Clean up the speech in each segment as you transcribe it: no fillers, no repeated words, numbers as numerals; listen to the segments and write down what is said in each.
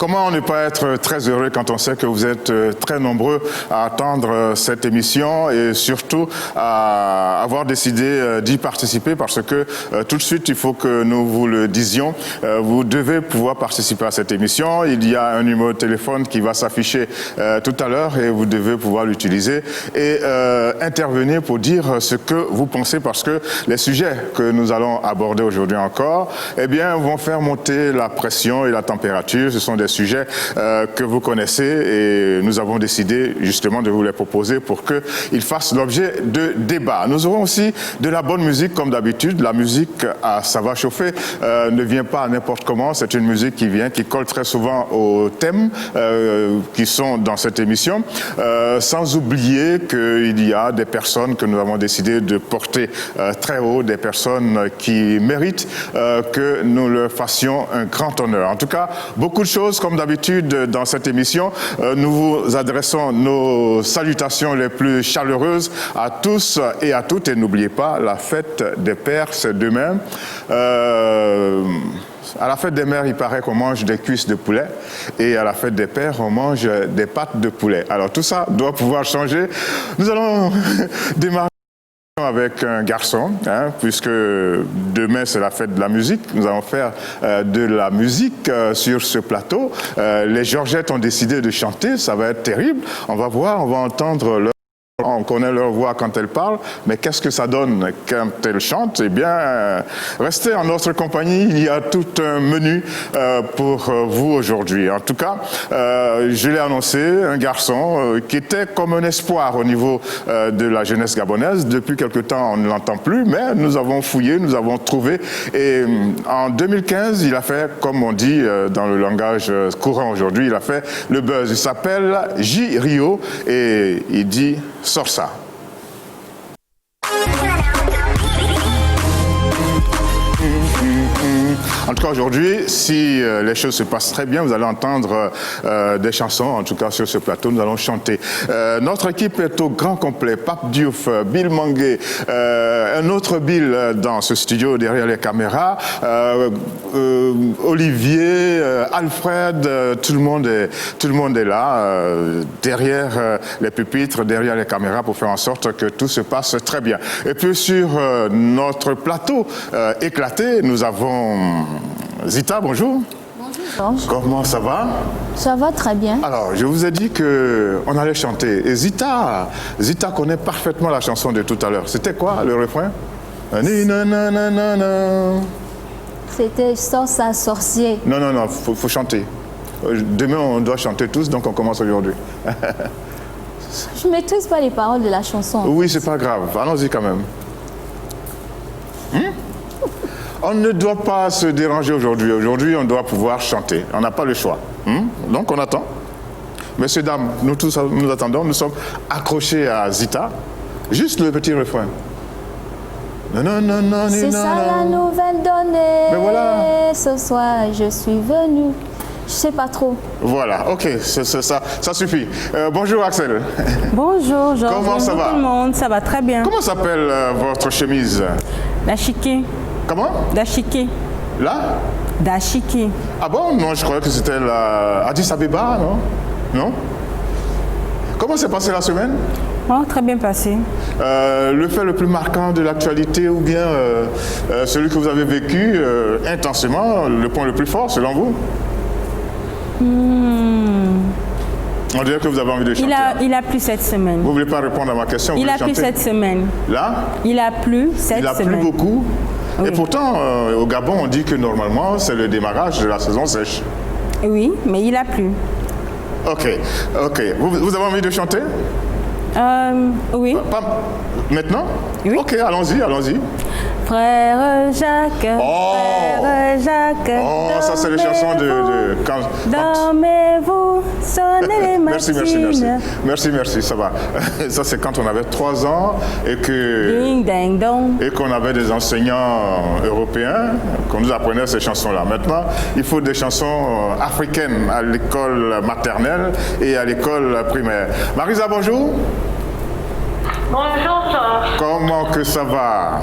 comment ne pas être très heureux quand on sait que vous êtes très nombreux à attendre cette émission et surtout à avoir décidé d'y participer parce que tout de suite, il faut que nous vous le disions, vous devez pouvoir participer à cette émission. Il y a un numéro de téléphone qui va s'afficher tout à l'heure et vous devez pouvoir l'utiliser et intervenir pour dire ce que vous pensez parce que les sujets que nous allons aborder aujourd'hui encore, eh bien, vont faire monter la pression et la température. Ce sont des sujets que vous connaissez et nous avons décidé justement de vous les proposer pour qu'ils fassent l'objet de débats. Nous aurons aussi de la bonne musique comme d'habitude. La musique, ça va chauffer, ne vient pas n'importe comment. C'est une musique qui colle très souvent aux thèmes qui sont dans cette émission. Sans oublier qu'il y a des personnes que nous avons décidé de porter très haut, des personnes qui méritent que nous leur fassions un grand honneur. En tout cas, beaucoup de choses comme d'habitude dans cette émission. Nous vous adressons nos salutations les plus chaleureuses à tous et à toutes. Et n'oubliez pas, la fête des pères, c'est demain. À la fête des mères, il paraît qu'on mange des cuisses de poulet et à la fête des pères, on mange des pattes de poulet. Alors tout ça doit pouvoir changer. Nous allons démarrer avec un garçon, puisque demain c'est la fête de la musique. Nous allons faire de la musique sur ce plateau. Les Georgettes ont décidé de chanter, ça va être terrible. On va voir, on va entendre leur... On connaît leur voix quand elles parlent, mais qu'est-ce que ça donne quand elles chantent? Eh bien, restez en notre compagnie, il y a tout un menu pour vous aujourd'hui. En tout cas, je l'ai annoncé, un garçon qui était comme un espoir au niveau de la jeunesse gabonaise. Depuis quelque temps, on ne l'entend plus, mais nous avons fouillé, nous avons trouvé. Et en 2015, il a fait, comme on dit dans le langage courant aujourd'hui, il a fait le buzz. Il s'appelle J. Rio et il dit... Sors ça. En tout cas, aujourd'hui, si les choses se passent très bien, vous allez entendre des chansons, en tout cas sur ce plateau, nous allons chanter. Notre équipe est au grand complet. Pape Diouf, Bill Mangué, un autre Bill dans ce studio derrière les caméras, Olivier, Alfred, tout le monde est là, derrière les pupitres, derrière les caméras pour faire en sorte que tout se passe très bien. Et puis sur notre plateau éclaté, nous avons Zita, bonjour. Bonjour Georges. Comment ça va? Ça va très bien. Alors, je vous ai dit qu'on allait chanter. Et Zita connaît parfaitement la chanson de tout à l'heure. C'était quoi le refrain? C'était Sors ça, sorcier. Non, faut chanter. Demain, on doit chanter tous, donc on commence aujourd'hui. Je ne maîtrise pas les paroles de la chanson. Oui, c'est pas grave. Allons-y quand même. On ne doit pas se déranger aujourd'hui. Aujourd'hui, on doit pouvoir chanter. On n'a pas le choix. Donc, on attend. Messieurs, dames, nous tous, nous attendons. Nous sommes accrochés à Zita. Juste le petit refrain. C'est ça la nouvelle donnée. Mais voilà. Ce soir, je suis venue. Je sais pas trop. Voilà, ok, ça suffit. Bonjour Axel. Bonjour Georges. Comment ça va? Tout le monde, ça va très bien. Comment s'appelle votre chemise? Dashiki. Comment? Dashiki. Là? Dashiki. Ah bon? Non, je croyais que c'était la Addis Abeba, non? Non? Comment s'est passée la semaine? Oh, très bien passé. Le fait le plus marquant de l'actualité ou bien celui que vous avez vécu intensément, le point le plus fort selon vous? On dirait que vous avez envie de chanter. Il a plu cette semaine. Vous ne voulez pas répondre à ma question? Il a plu cette semaine. Là? Il a plu cette semaine. Il a plu beaucoup. Oui. Et pourtant, au Gabon, on dit que normalement, c'est le démarrage de la saison sèche. Oui, mais il a plu. Ok. Vous avez envie de chanter? Oui. Pas maintenant? Oui. Ok, allons-y. Frère Jacques, Frère Jacques. Oh, ça c'est les chansons de quand... Dormez-vous, sonnez les matines. Merci, ça va. Ça c'est quand on avait 3 ans et Ding, ding, dong. et qu'on avait des enseignants européens qu'on nous apprenait ces chansons-là. Maintenant, il faut des chansons africaines à l'école maternelle et à l'école primaire. Marisa, bonjour. Bonjour Georges. Comment que ça va?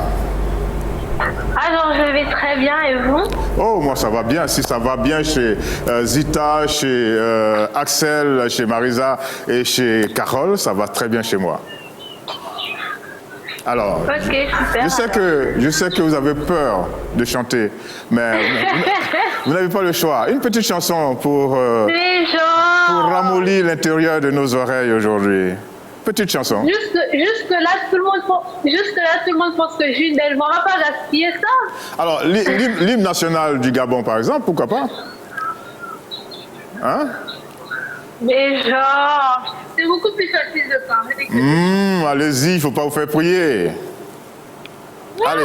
Alors, je vais très bien et vous? Oh, moi ça va bien. Si ça va bien chez Zita, chez Axel, chez Marisa et chez Carole, ça va très bien chez moi. Alors, Ok, super. je sais que vous avez peur de chanter, mais vous n'avez pas le choix. Une petite chanson pour ramollir l'intérieur de nos oreilles aujourd'hui. Petite chanson. Jusque là, tout le monde pense que Jules Delvaux n'a pas gaspillé ça. Alors, l'hymne national du Gabon, par exemple, pourquoi pas? Hein? Mais genre, c'est beaucoup plus facile de parler. Allez-y, il ne faut pas vous faire prier. Allez.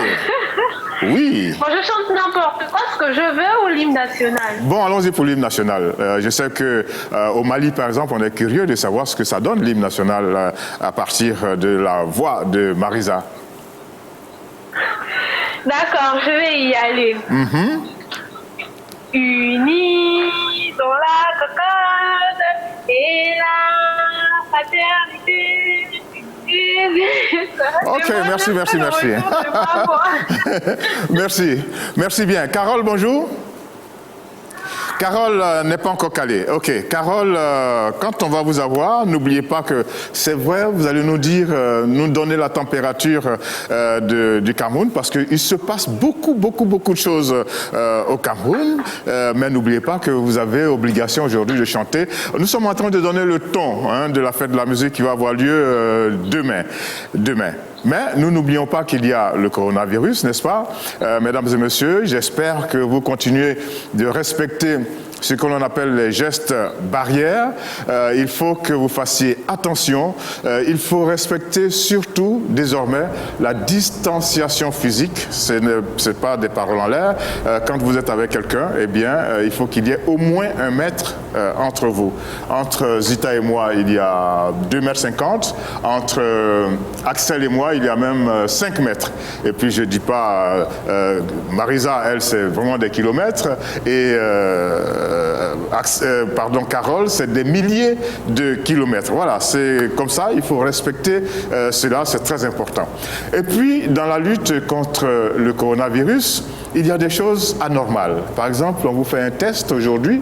Oui. Moi, je chante n'importe quoi, ce que je veux, ou l'hymne national. Bon, allons-y pour l'hymne national. Je sais que au Mali, par exemple, on est curieux de savoir ce que ça donne, l'hymne national, à partir de la voix de Marisa. D'accord, je vais y aller. Unis dans la cocotte et la fraternité. Ok, merci. Merci bien. Carole, bonjour. Carole n'est pas encore calée. Ok, Carole, quand on va vous avoir, n'oubliez pas que c'est vrai, vous allez nous dire, nous donner la température du Cameroun, parce qu'il se passe beaucoup de choses au Cameroun, mais n'oubliez pas que vous avez obligation aujourd'hui de chanter. Nous sommes en train de donner le ton de la fête de la musique qui va avoir lieu demain. Mais nous n'oublions pas qu'il y a le coronavirus, n'est-ce pas? Mesdames et messieurs, j'espère que vous continuez de respecter ce que l'on appelle les gestes barrières. Il faut que vous fassiez attention. Il faut respecter surtout, désormais, la distanciation physique. Ce n'est pas des paroles en l'air. Quand vous êtes avec quelqu'un, eh bien, il faut qu'il y ait au moins 1 mètre entre vous. Entre Zita et moi, il y a 2,50 m. Entre Axel et moi, il y a même 5 mètres. Et puis, je ne dis pas, Marisa, elle, c'est vraiment des kilomètres. Et Carole, c'est des milliers de kilomètres. Voilà, c'est comme ça, il faut respecter cela, c'est très important. Et puis, dans la lutte contre le coronavirus, il y a des choses anormales. Par exemple, on vous fait un test aujourd'hui,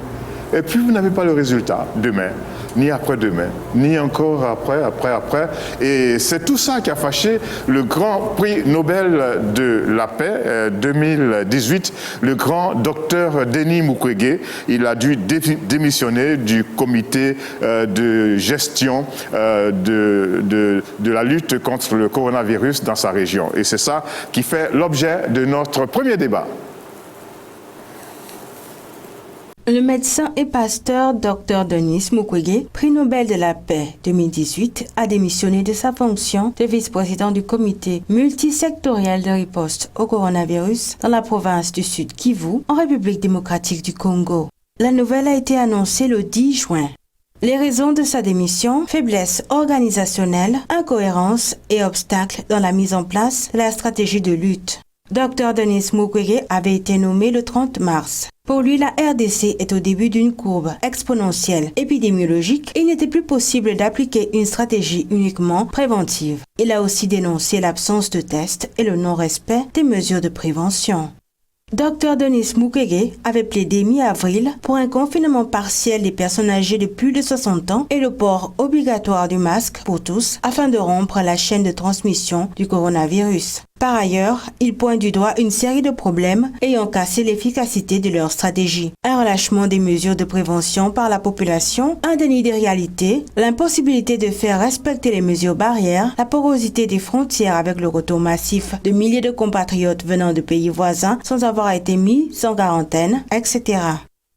et puis vous n'avez pas le résultat demain, ni après-demain, ni encore après. Et c'est tout ça qui a fâché le grand prix Nobel de la paix 2018, le grand docteur Denis Mukwege. Il a dû démissionner du comité de gestion de la lutte contre le coronavirus dans sa région. Et c'est ça qui fait l'objet de notre premier débat. Le médecin et pasteur Dr Denis Mukwege, prix Nobel de la paix 2018, a démissionné de sa fonction de vice-président du comité multisectoriel de riposte au coronavirus dans la province du Sud Kivu, en République démocratique du Congo. La nouvelle a été annoncée le 10 juin. Les raisons de sa démission, faiblesse organisationnelle, incohérence et obstacles dans la mise en place de la stratégie de lutte. Dr Denis Mukwege avait été nommé le 30 mars. Pour lui, la RDC est au début d'une courbe exponentielle épidémiologique et il n'était plus possible d'appliquer une stratégie uniquement préventive. Il a aussi dénoncé l'absence de tests et le non-respect des mesures de prévention. Dr Denis Mukwege avait plaidé mi-avril pour un confinement partiel des personnes âgées de plus de 60 ans et le port obligatoire du masque pour tous afin de rompre la chaîne de transmission du coronavirus. Par ailleurs, il pointe du doigt une série de problèmes ayant cassé l'efficacité de leur stratégie. Un relâchement des mesures de prévention par la population, un déni des réalités, l'impossibilité de faire respecter les mesures barrières, la porosité des frontières avec le retour massif de milliers de compatriotes venant de pays voisins sans avoir été mis en quarantaine, etc.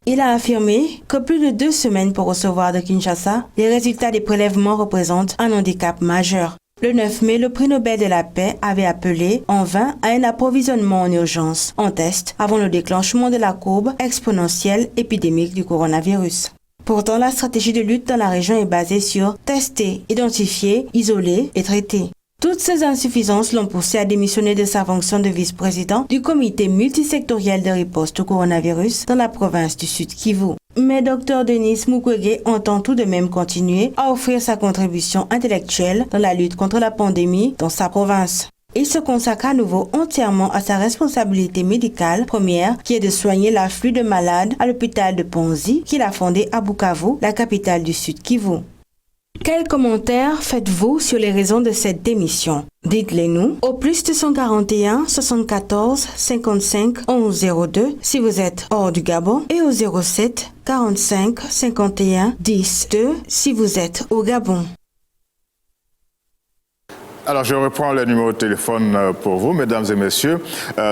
Il a affirmé que plus de 2 semaines pour recevoir de Kinshasa, les résultats des prélèvements représentent un handicap majeur. Le 9 mai, le prix Nobel de la paix avait appelé en vain à un approvisionnement en urgence, en test, avant le déclenchement de la courbe exponentielle épidémique du coronavirus. Pourtant, la stratégie de lutte dans la région est basée sur tester, identifier, isoler et traiter. Toutes ces insuffisances l'ont poussé à démissionner de sa fonction de vice-président du comité multisectoriel de riposte au coronavirus dans la province du Sud Kivu. Mais Dr Denis Mukwege entend tout de même continuer à offrir sa contribution intellectuelle dans la lutte contre la pandémie dans sa province. Il se consacre à nouveau entièrement à sa responsabilité médicale première, qui est de soigner l'afflux de malades à l'hôpital de Ponzi, qu'il a fondé à Bukavu, la capitale du Sud Kivu. Quels commentaires faites-vous sur les raisons de cette démission? Dites-les-nous au plus 241 74 55 11 02 si vous êtes hors du Gabon et au 07 45 51 10 2 si vous êtes au Gabon. Alors, je reprends le numéro de téléphone pour vous, mesdames et messieurs.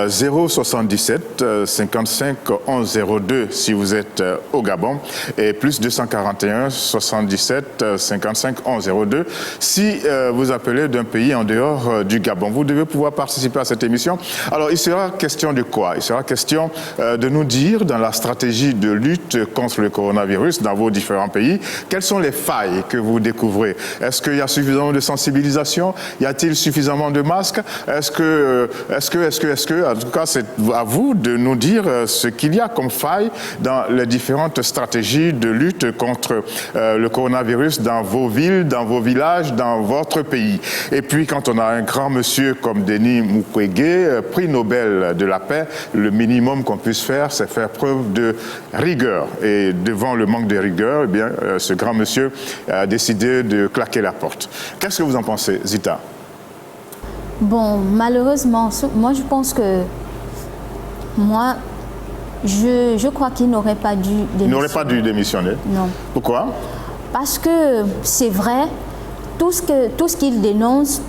077 55 11 02 si vous êtes au Gabon et plus 241 77 55 11 02 si vous appelez d'un pays en dehors du Gabon. Vous devez pouvoir participer à cette émission. Alors, il sera question de quoi? Il sera question de nous dire, dans la stratégie de lutte contre le coronavirus dans vos différents pays, quelles sont les failles que vous découvrez? Est-ce qu'il y a suffisamment de sensibilisation? Y a-t-il suffisamment de masques? Est-ce que, en tout cas, c'est à vous de nous dire ce qu'il y a comme faille dans les différentes stratégies de lutte contre le coronavirus dans vos villes, dans vos villages, dans votre pays. Et puis, quand on a un grand monsieur comme Denis Mukwege, prix Nobel de la paix, le minimum qu'on puisse faire, c'est faire preuve de rigueur. Et devant le manque de rigueur, eh bien, ce grand monsieur a décidé de claquer la porte. Qu'est-ce que vous en pensez, Zita? Bon, malheureusement, moi je pense que je crois qu'il n'aurait pas dû démissionner. Il n'aurait pas dû démissionner? Non. Pourquoi? Parce que c'est vrai, tout ce qu'il dénonce,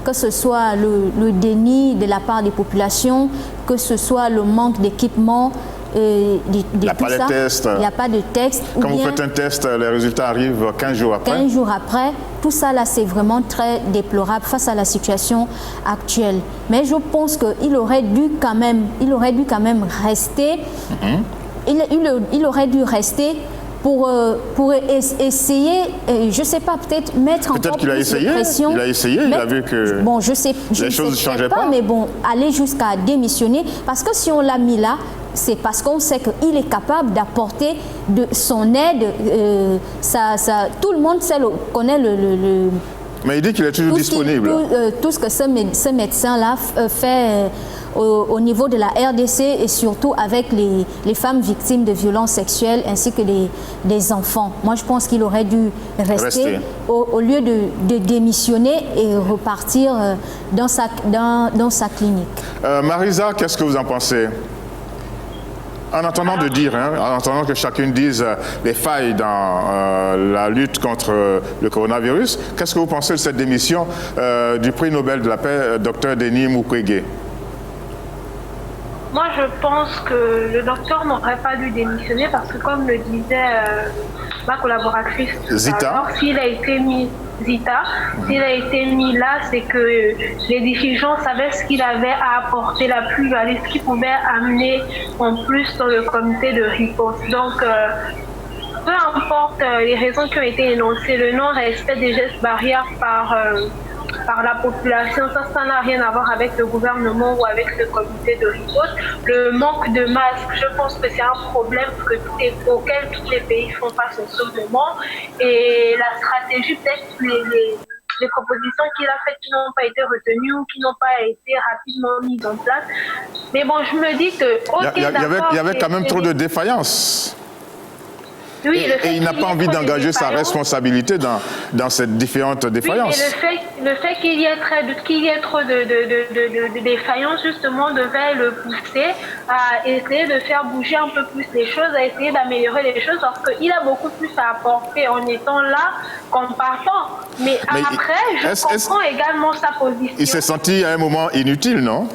que ce soit le déni de la part des populations, que ce soit le manque d'équipement, il n'y a pas de test. Il n'y a pas de test. Quand vous faites un test, les résultats arrivent 15 jours après. 15 jours après. Tout ça, là, c'est vraiment très déplorable face à la situation actuelle. Mais je pense qu'il aurait dû quand même rester. Il aurait dû rester pour essayer, je ne sais pas, peut-être mettre encore plus de pression. Il a essayé, il a vu que bon, les choses ne changeaient pas. Mais bon, aller jusqu'à démissionner, parce que si on l'a mis là, c'est parce qu'on sait qu'il est capable d'apporter de son aide. Tout le monde connaît le mais il dit qu'il est toujours disponible. Tout ce que ce médecin-là fait au niveau de la RDC et surtout avec les femmes victimes de violences sexuelles ainsi que des enfants. Moi, je pense qu'il aurait dû rester. Au lieu de démissionner et repartir dans sa clinique. Marisa, qu'est-ce que vous en pensez? En attendant de dire, en attendant que chacune dise les failles dans la lutte contre le coronavirus, qu'est-ce que vous pensez de cette démission du prix Nobel de la paix, Dr Denis Mukwege? Moi, je pense que le docteur n'aurait pas dû démissionner parce que, comme le disait ma collaboratrice, Zita, s'il a été mis là, c'est que les dirigeants savaient ce qu'il avait à apporter, la plus-value, ce qu'il pouvait amener en plus dans le comité de riposte. Donc, peu importe les raisons qui ont été énoncées, le non-respect des gestes barrières par la population, ça n'a rien à voir avec le gouvernement ou avec le comité de riposte. Le manque de masques, je pense que c'est un problème auquel tous les pays font face en ce moment. Et la stratégie, peut-être les propositions qu'il a faites qui n'ont pas été retenues ou qui n'ont pas été rapidement mises en place. Mais bon, je me dis que... Il y avait quand même trop de défaillances. Oui, et il n'a pas envie d'engager sa responsabilité dans cette différente défaillance. Oui, et le fait qu'il y ait trop de défaillances, justement, devait le pousser à essayer de faire bouger un peu plus les choses, à essayer d'améliorer les choses, parce qu'il a beaucoup plus à apporter en étant là qu'en partant. Mais après, je comprends également sa position. Il s'est senti à un moment inutile, non?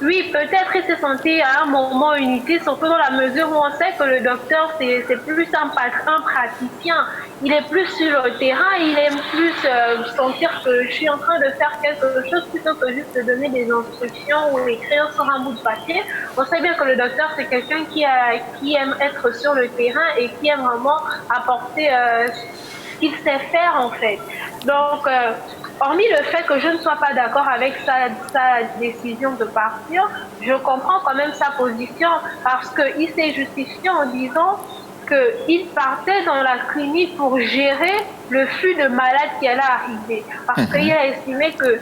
Oui, peut-être il s'est senti à un moment inutile, surtout dans la mesure où on sait que le docteur, c'est plus un praticien. Il est plus sur le terrain, il aime plus sentir que je suis en train de faire quelque chose plutôt que juste de donner des instructions ou écrire sur un bout de papier. On sait bien que le docteur, c'est quelqu'un qui aime être sur le terrain et qui aime vraiment apporter ce qu'il sait faire en fait. Donc, hormis le fait que je ne sois pas d'accord avec sa décision de partir, je comprends quand même sa position parce qu'il s'est justifié en disant qu'il partait dans la clinique pour gérer le flux de malades qui allait arriver. Parce qu'il a estimé que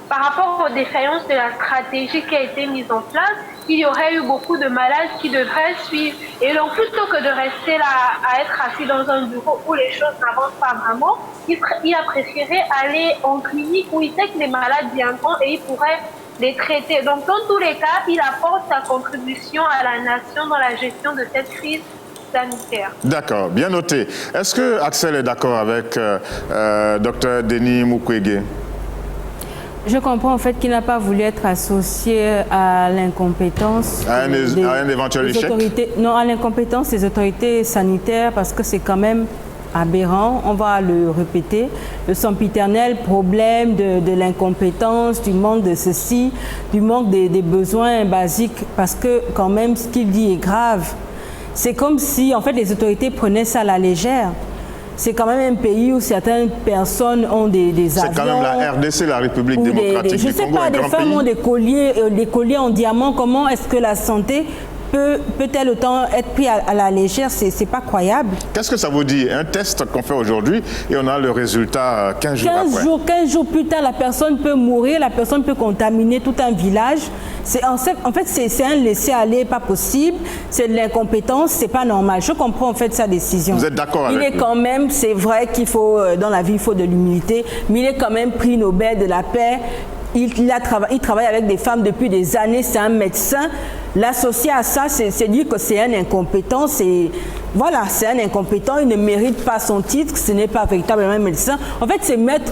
par rapport aux défaillances de la stratégie qui a été mise en place, il y aurait eu beaucoup de malades qui devraient suivre. Et donc, plutôt que de rester là à être assis dans un bureau où les choses n'avancent pas vraiment, il a préféré aller en clinique où il sait que les malades viendront et il pourrait les traiter. Donc, dans tous les cas, il apporte sa contribution à la nation dans la gestion de cette crise sanitaire. D'accord, bien noté. Est-ce que Axel est d'accord avec Dr Denis Mukwege? Je comprends en fait qu'il n'a pas voulu être associé à l'incompétence à un éventuel échec. Non, à l'incompétence des autorités sanitaires, parce que c'est quand même aberrant, on va le répéter, le sempiternel problème de l'incompétence, du manque de ceci, du manque des besoins basiques, parce que quand même ce qu'il dit est grave. C'est comme si en fait les autorités prenaient ça à la légère. C'est quand même un pays où certaines personnes ont des avions. C'est quand même la RDC, la République démocratique du Congo. Je ne sais pas, des femmes ont des colliers en diamant. Comment est-ce que la santé peut-elle autant être prise à la légère? C'est pas croyable. Qu'est-ce que ça vous dit? Un test qu'on fait aujourd'hui et on a le résultat 15 jours après. 15 jours plus tard, la personne peut mourir, la personne peut contaminer tout un village. En fait, c'est un laisser-aller pas possible, c'est de l'incompétence, c'est pas normal. Je comprends en fait sa décision. Vous êtes d'accord avec lui? Il est quand même, c'est vrai qu'il faut, dans la vie, il faut de l'humilité, mais il est quand même prix Nobel de la paix. Il travaille avec des femmes depuis des années, c'est un médecin. L'associer à ça, c'est dire que c'est un incompétent, voilà, c'est un incompétent, il ne mérite pas son titre, ce n'est pas véritablement un médecin. En fait, c'est mettre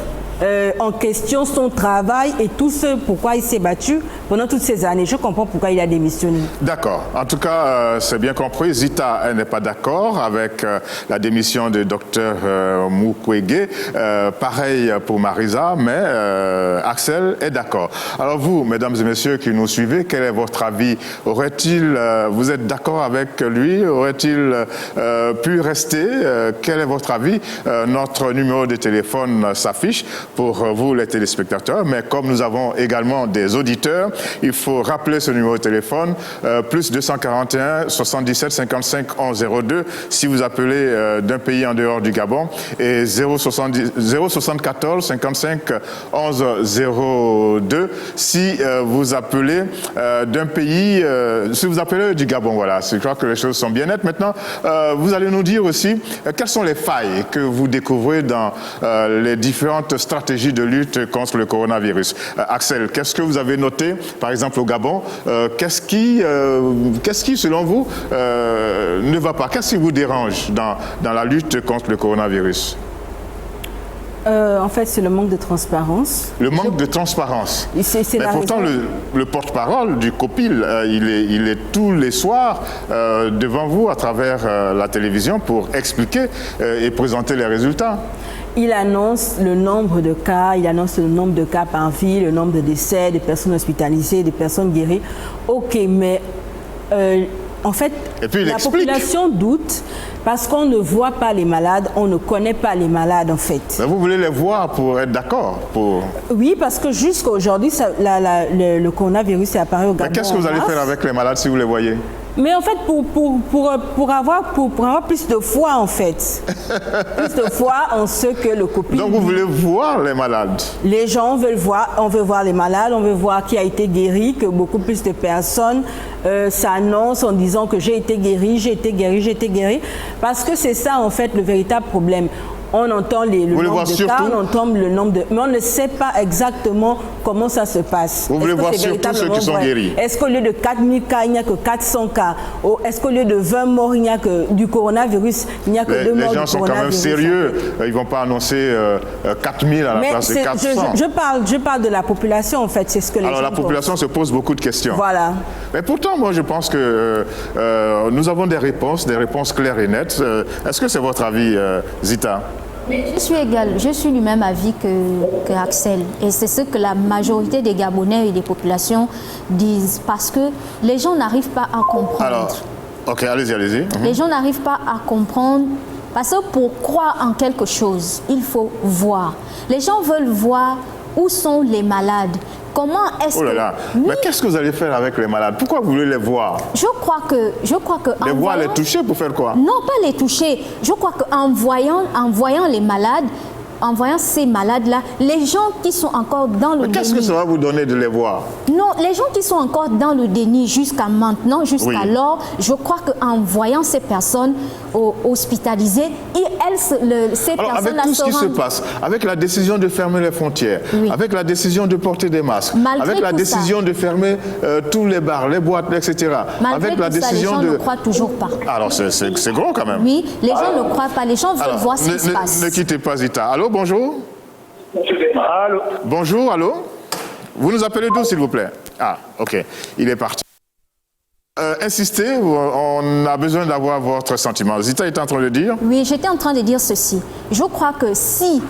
en question son travail et tout ce pourquoi il s'est battu pendant toutes ces années. Je comprends pourquoi il a démissionné. D'accord. En tout cas, c'est bien compris. Zita, elle n'est pas d'accord avec la démission de Dr Mukwege. Pareil pour Marisa, mais Axel est d'accord. Alors vous, mesdames et messieurs qui nous suivez, quel est votre avis? Vous êtes d'accord avec lui? Aurait-il pu rester? Quel est votre avis? Notre numéro de téléphone s'affiche pour vous les téléspectateurs, mais comme nous avons également des auditeurs, il faut rappeler ce numéro de téléphone, plus 241 77 55 11 02 si vous appelez d'un pays en dehors du Gabon, et 074 55 11 02 si vous appelez d'un pays, si vous appelez du Gabon. Voilà, je crois que les choses sont bien nettes. Maintenant, vous allez nous dire aussi quelles sont les failles que vous découvrez dans les différentes stratégie de lutte contre le coronavirus. Axel, qu'est-ce que vous avez noté, par exemple au Gabon? Qu'est-ce qui, selon vous, ne va pas? Qu'est-ce qui vous dérange dans la lutte contre le coronavirus? En fait, c'est le manque de transparence. Le manque de transparence. Mais pourtant, le porte-parole du COPIL, il est tous les soirs devant vous à travers la télévision pour expliquer et présenter les résultats. Il annonce le nombre de cas, il annonce le nombre de cas par ville, le nombre de décès, des personnes hospitalisées, des personnes guéries. Ok, mais en fait, la population doute parce qu'on ne voit pas les malades, on ne connaît pas les malades en fait. Mais vous voulez les voir pour être d'accord Oui, parce que jusqu'à aujourd'hui, le coronavirus est apparu au Gabon. Mais qu'est-ce que vous allez faire avec les malades si vous les voyez? Mais en fait, pour avoir plus de foi, en fait. Plus de foi en ce que le COPIL... Donc vous voulez voir les malades? Les gens veulent voir, on veut voir les malades, on veut voir qui a été guéri, que beaucoup plus de personnes s'annoncent en disant que j'ai été guéri, j'ai été guéri, j'ai été guéri. Parce que c'est ça, en fait, le véritable problème. On entend le nombre de cas, on entend le nombre de... Mais on ne sait pas exactement comment ça se passe. Vous voulez voir surtout ceux qui sont guéris? Est-ce qu'au lieu de 4000 cas, il n'y a que 400 cas? Est-ce qu'au lieu de 20 morts, il n'y a que du coronavirus, il n'y a que 2 morts? Les gens sont quand même sérieux. Ils ne vont pas annoncer 4000 à la place de 400. Je parle de la population, en fait. C'est ce que les gens la population pensent. se pose beaucoup de questions. Voilà. Mais pourtant, moi, je pense que nous avons des réponses claires et nettes. Est-ce que c'est votre avis, Zita? Je suis du même avis que Axel. Et c'est ce que la majorité des Gabonais et des populations disent. Parce que les gens n'arrivent pas à comprendre. Alors, ok, allez-y. Les gens n'arrivent pas à comprendre. Parce que pour croire en quelque chose, il faut voir. Les gens veulent voir où sont les malades. Comment est-ce Oh là là. que... Oui, Mais qu'est-ce que vous allez faire avec les malades? Pourquoi vous voulez les voir? je crois que Les voir, les toucher pour faire quoi? Non, pas les toucher. Je crois qu'en voyant les malades, en voyant ces malades-là, les gens qui sont encore dans le Mais qu'est-ce que déni... ça va vous donner de les voir? Non, les gens qui sont encore dans le déni jusqu'à maintenant, jusqu'alors, je crois qu'en voyant ces personnes hospitalisées, ces Alors, avec personnes-là tout ce qui se seront... passe, avec la décision de fermer les frontières, Oui. avec la décision de porter des masques, Malgré avec la tout décision de fermer tous les bars, les boîtes, etc. Malgré avec la tout ça, les décision gens de... ne croient toujours pas. Alors, c'est gros quand même. Oui, les gens ne croient pas. Les gens veulent Alors, voir ce qui se passe. ne quittez pas Zita. Allô, bonjour. Allô. Bonjour, allô. Vous nous appelez d'où, s'il vous plaît? Ah, ok. Il est parti. Insistez, on a besoin d'avoir votre sentiment. Zita est en train de dire? Oui, j'étais en train de dire ceci. Je crois que si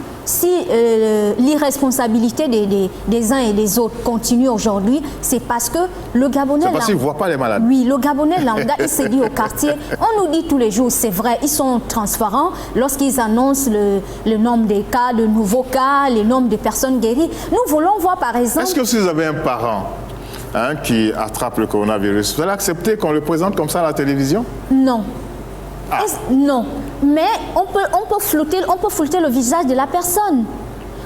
l'irresponsabilité des uns et des autres continue aujourd'hui, c'est parce que le Gabonais... C'est parce qu'ils ne voient pas les malades. Oui, le Gabonais lambda, il se dit au quartier, on nous dit tous les jours, c'est vrai, ils sont transparents lorsqu'ils annoncent le nombre des cas, de nouveaux cas, le nombre de personnes guéries. Nous voulons voir par exemple... Est-ce que si vous avez un parent qui attrape le coronavirus, vous allez accepter qu'on le présente comme ça à la télévision? Non. Ah. Non. Mais on peut flouter le visage de la personne.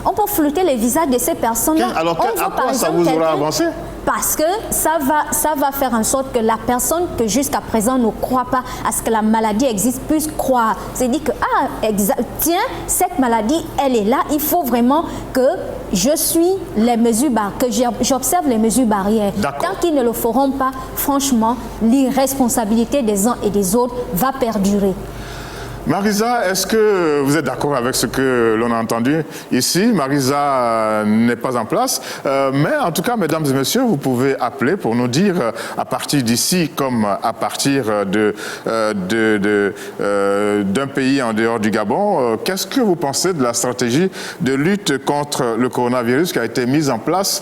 On peut flouter les visages de ces personnes-là. Alors, à quoi ça vous aura avancé? Parce que ça va faire en sorte que la personne que jusqu'à présent ne croit pas à ce que la maladie existe puisse croire. C'est dire que, tiens, cette maladie, elle est là. Il faut vraiment que je suis les mesures que j'observe les mesures barrières. Tant qu'ils ne le feront pas, franchement, l'irresponsabilité des uns et des autres va perdurer. Marisa, est-ce que vous êtes d'accord avec ce que l'on a entendu ici? Marisa n'est pas en place, mais en tout cas, mesdames et messieurs, vous pouvez appeler pour nous dire, à partir d'ici comme à partir d'un pays en dehors du Gabon, qu'est-ce que vous pensez de la stratégie de lutte contre le coronavirus qui a été mise en place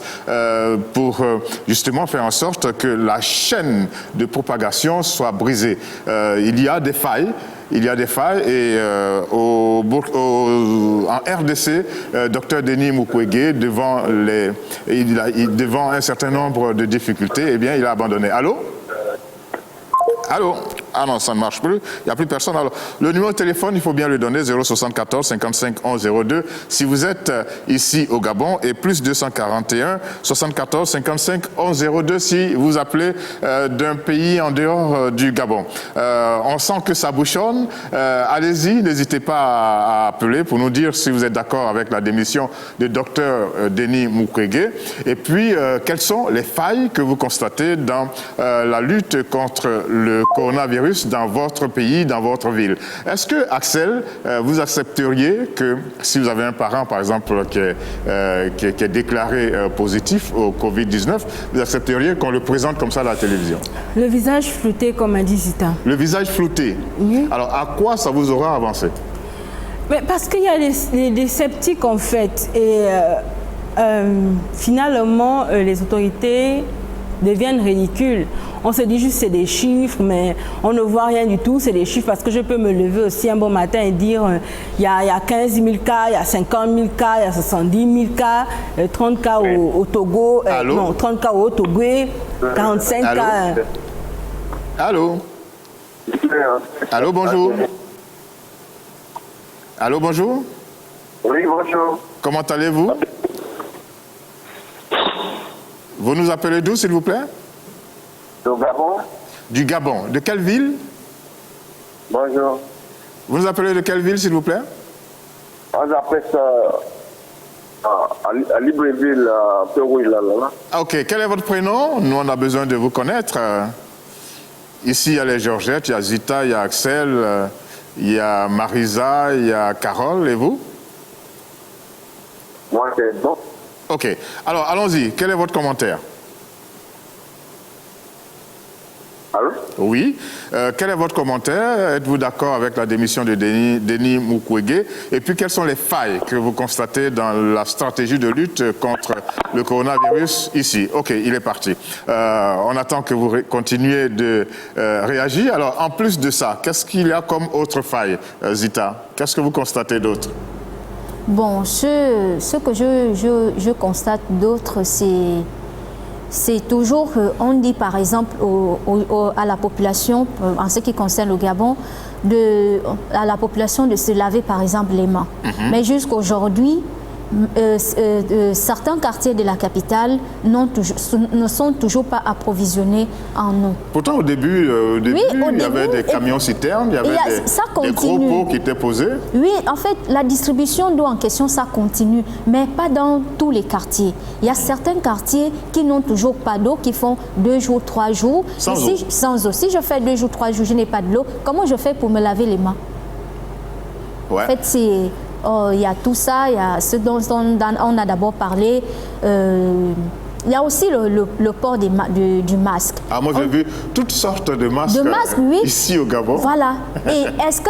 pour justement faire en sorte que la chaîne de propagation soit brisée? Il y a des failles. Il y a des failles et en RDC, Dr Denis Mukwege, devant un certain nombre de difficultés, eh bien, il a abandonné. Allô? Allô? Ah non, ça ne marche plus. Il n'y a plus personne. Alors, le numéro de téléphone, il faut bien le donner, 074 55 11 02. Si vous êtes ici au Gabon, et plus 241 74 55 11 02 si vous appelez d'un pays en dehors du Gabon. On sent que ça bouchonne. Allez-y, n'hésitez pas à appeler pour nous dire si vous êtes d'accord avec la démission de Dr Denis Mukwege. Et puis, quelles sont les failles que vous constatez dans la lutte contre le coronavirus dans votre pays, dans votre ville. Est-ce que, Axel, vous accepteriez que, si vous avez un parent, par exemple, qui est déclaré positif au Covid-19, vous accepteriez qu'on le présente comme ça à la télévision? Le visage flouté, comme a dit Zita. Le visage flouté. Oui. Alors, à quoi ça vous aura avancé? Mais parce qu'il y a des sceptiques, en fait. Et finalement, les autorités deviennent ridicules. On se dit juste c'est des chiffres, mais on ne voit rien du tout, c'est des chiffres parce que je peux me lever aussi un bon matin et dire il y a 15 000 cas, il y a 50 000 cas, il y a 70 000 cas, 30 cas au Togo, non, 30 cas au Togo, 45 Allô? cas. Allô? Allô, bonjour. Allô, bonjour. Oui, bonjour. Comment allez-vous? Vous nous appelez d'où, s'il vous plaît? Du Gabon. Du Gabon. De quelle ville? Bonjour. Vous nous appelez de quelle ville, s'il vous plaît? On appelle ça à Libreville, Pérou, là. Ok, quel est votre prénom? Nous, on a besoin de vous connaître. Ici, il y a les Georgettes, il y a Zita, il y a Axel, il y a Marisa, il y a Carole, et vous? Moi, c'est bon. Ok, alors allons-y. Quel est votre commentaire? Allô? Oui. Quel est votre commentaire? Êtes-vous d'accord avec la démission de Denis Mukwege? Et puis, quelles sont les failles que vous constatez dans la stratégie de lutte contre le coronavirus ici? Ok, il est parti. On attend que vous continuiez de réagir. Alors, en plus de ça, qu'est-ce qu'il y a comme autre faille, Zita? Qu'est-ce que vous constatez d'autre? Bon, ce que je constate d'autre, c'est toujours qu'on dit par exemple à la population, en ce qui concerne le Gabon, à la population de se laver par exemple les mains. Mais jusqu'aujourd'hui, certains quartiers de la capitale ne sont toujours pas approvisionnés en eau. Pourtant, au début, il y avait des camions-citernes, il y avait des gros pots qui étaient posés. Oui, en fait, la distribution d'eau en question, ça continue, mais pas dans tous les quartiers. Il y a certains quartiers qui n'ont toujours pas d'eau, qui font 2 jours, 3 jours. Sans eau. Si je fais 2 jours, 3 jours, je n'ai pas de l'eau, comment je fais pour me laver les mains? Ouais. En fait, il y a tout ça, il y a ce dont on a d'abord parlé. Il y a aussi le port du masque. Ah, moi, j'ai vu toutes sortes de masques, oui. Ici au Gabon. Voilà. Et est-ce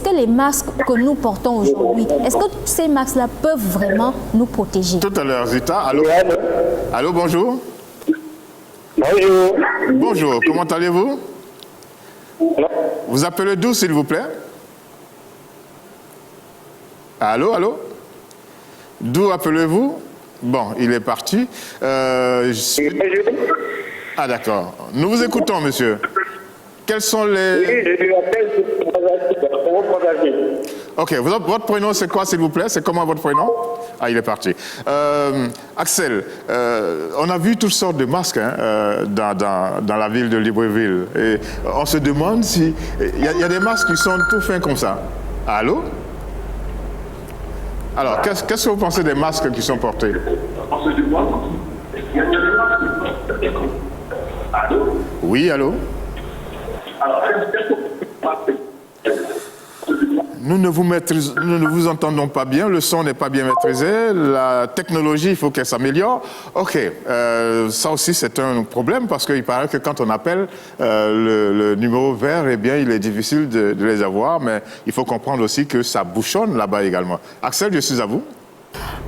que les masques que nous portons aujourd'hui, est-ce que ces masques-là peuvent vraiment nous protéger? Tout à l'heure, Zita. Allô? Allô, bonjour. Bonjour. Bonjour, comment allez-vous? Vous appelez d'où, s'il vous plaît? Allô, allô? D'où appelez-vous? Bon, il est parti. Ah, d'accord. Nous vous écoutons, monsieur. Quels sont les... Oui, je lui appelle Ok, votre prénom, c'est quoi, s'il vous plaît? C'est comment votre prénom? Ah, il est parti. Axel, on a vu toutes sortes de masques dans la ville de Libreville. Et on se demande si... Il y a des masques qui sont tout fins comme ça. Allô? Alors, qu'est-ce que vous pensez des masques qui sont portés? Oui, allô? Nous ne vous entendons pas bien, le son n'est pas bien maîtrisé, la technologie, il faut qu'elle s'améliore. Ok, ça aussi c'est un problème parce qu'il paraît que quand on appelle le numéro vert, eh bien il est difficile de les avoir, mais il faut comprendre aussi que ça bouchonne là-bas également. Axel, je suis à vous.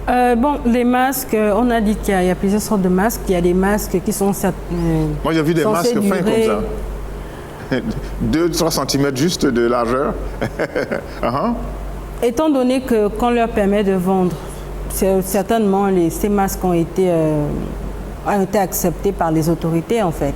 Bon, les masques, on a dit qu'il y a plusieurs sortes de masques. Il y a des masques qui sont... Moi j'ai vu des masques fins comme ça. 2-3 cm juste de largeur. Étant donné qu'on leur permet de vendre, certainement ces masques ont été acceptés par les autorités en fait.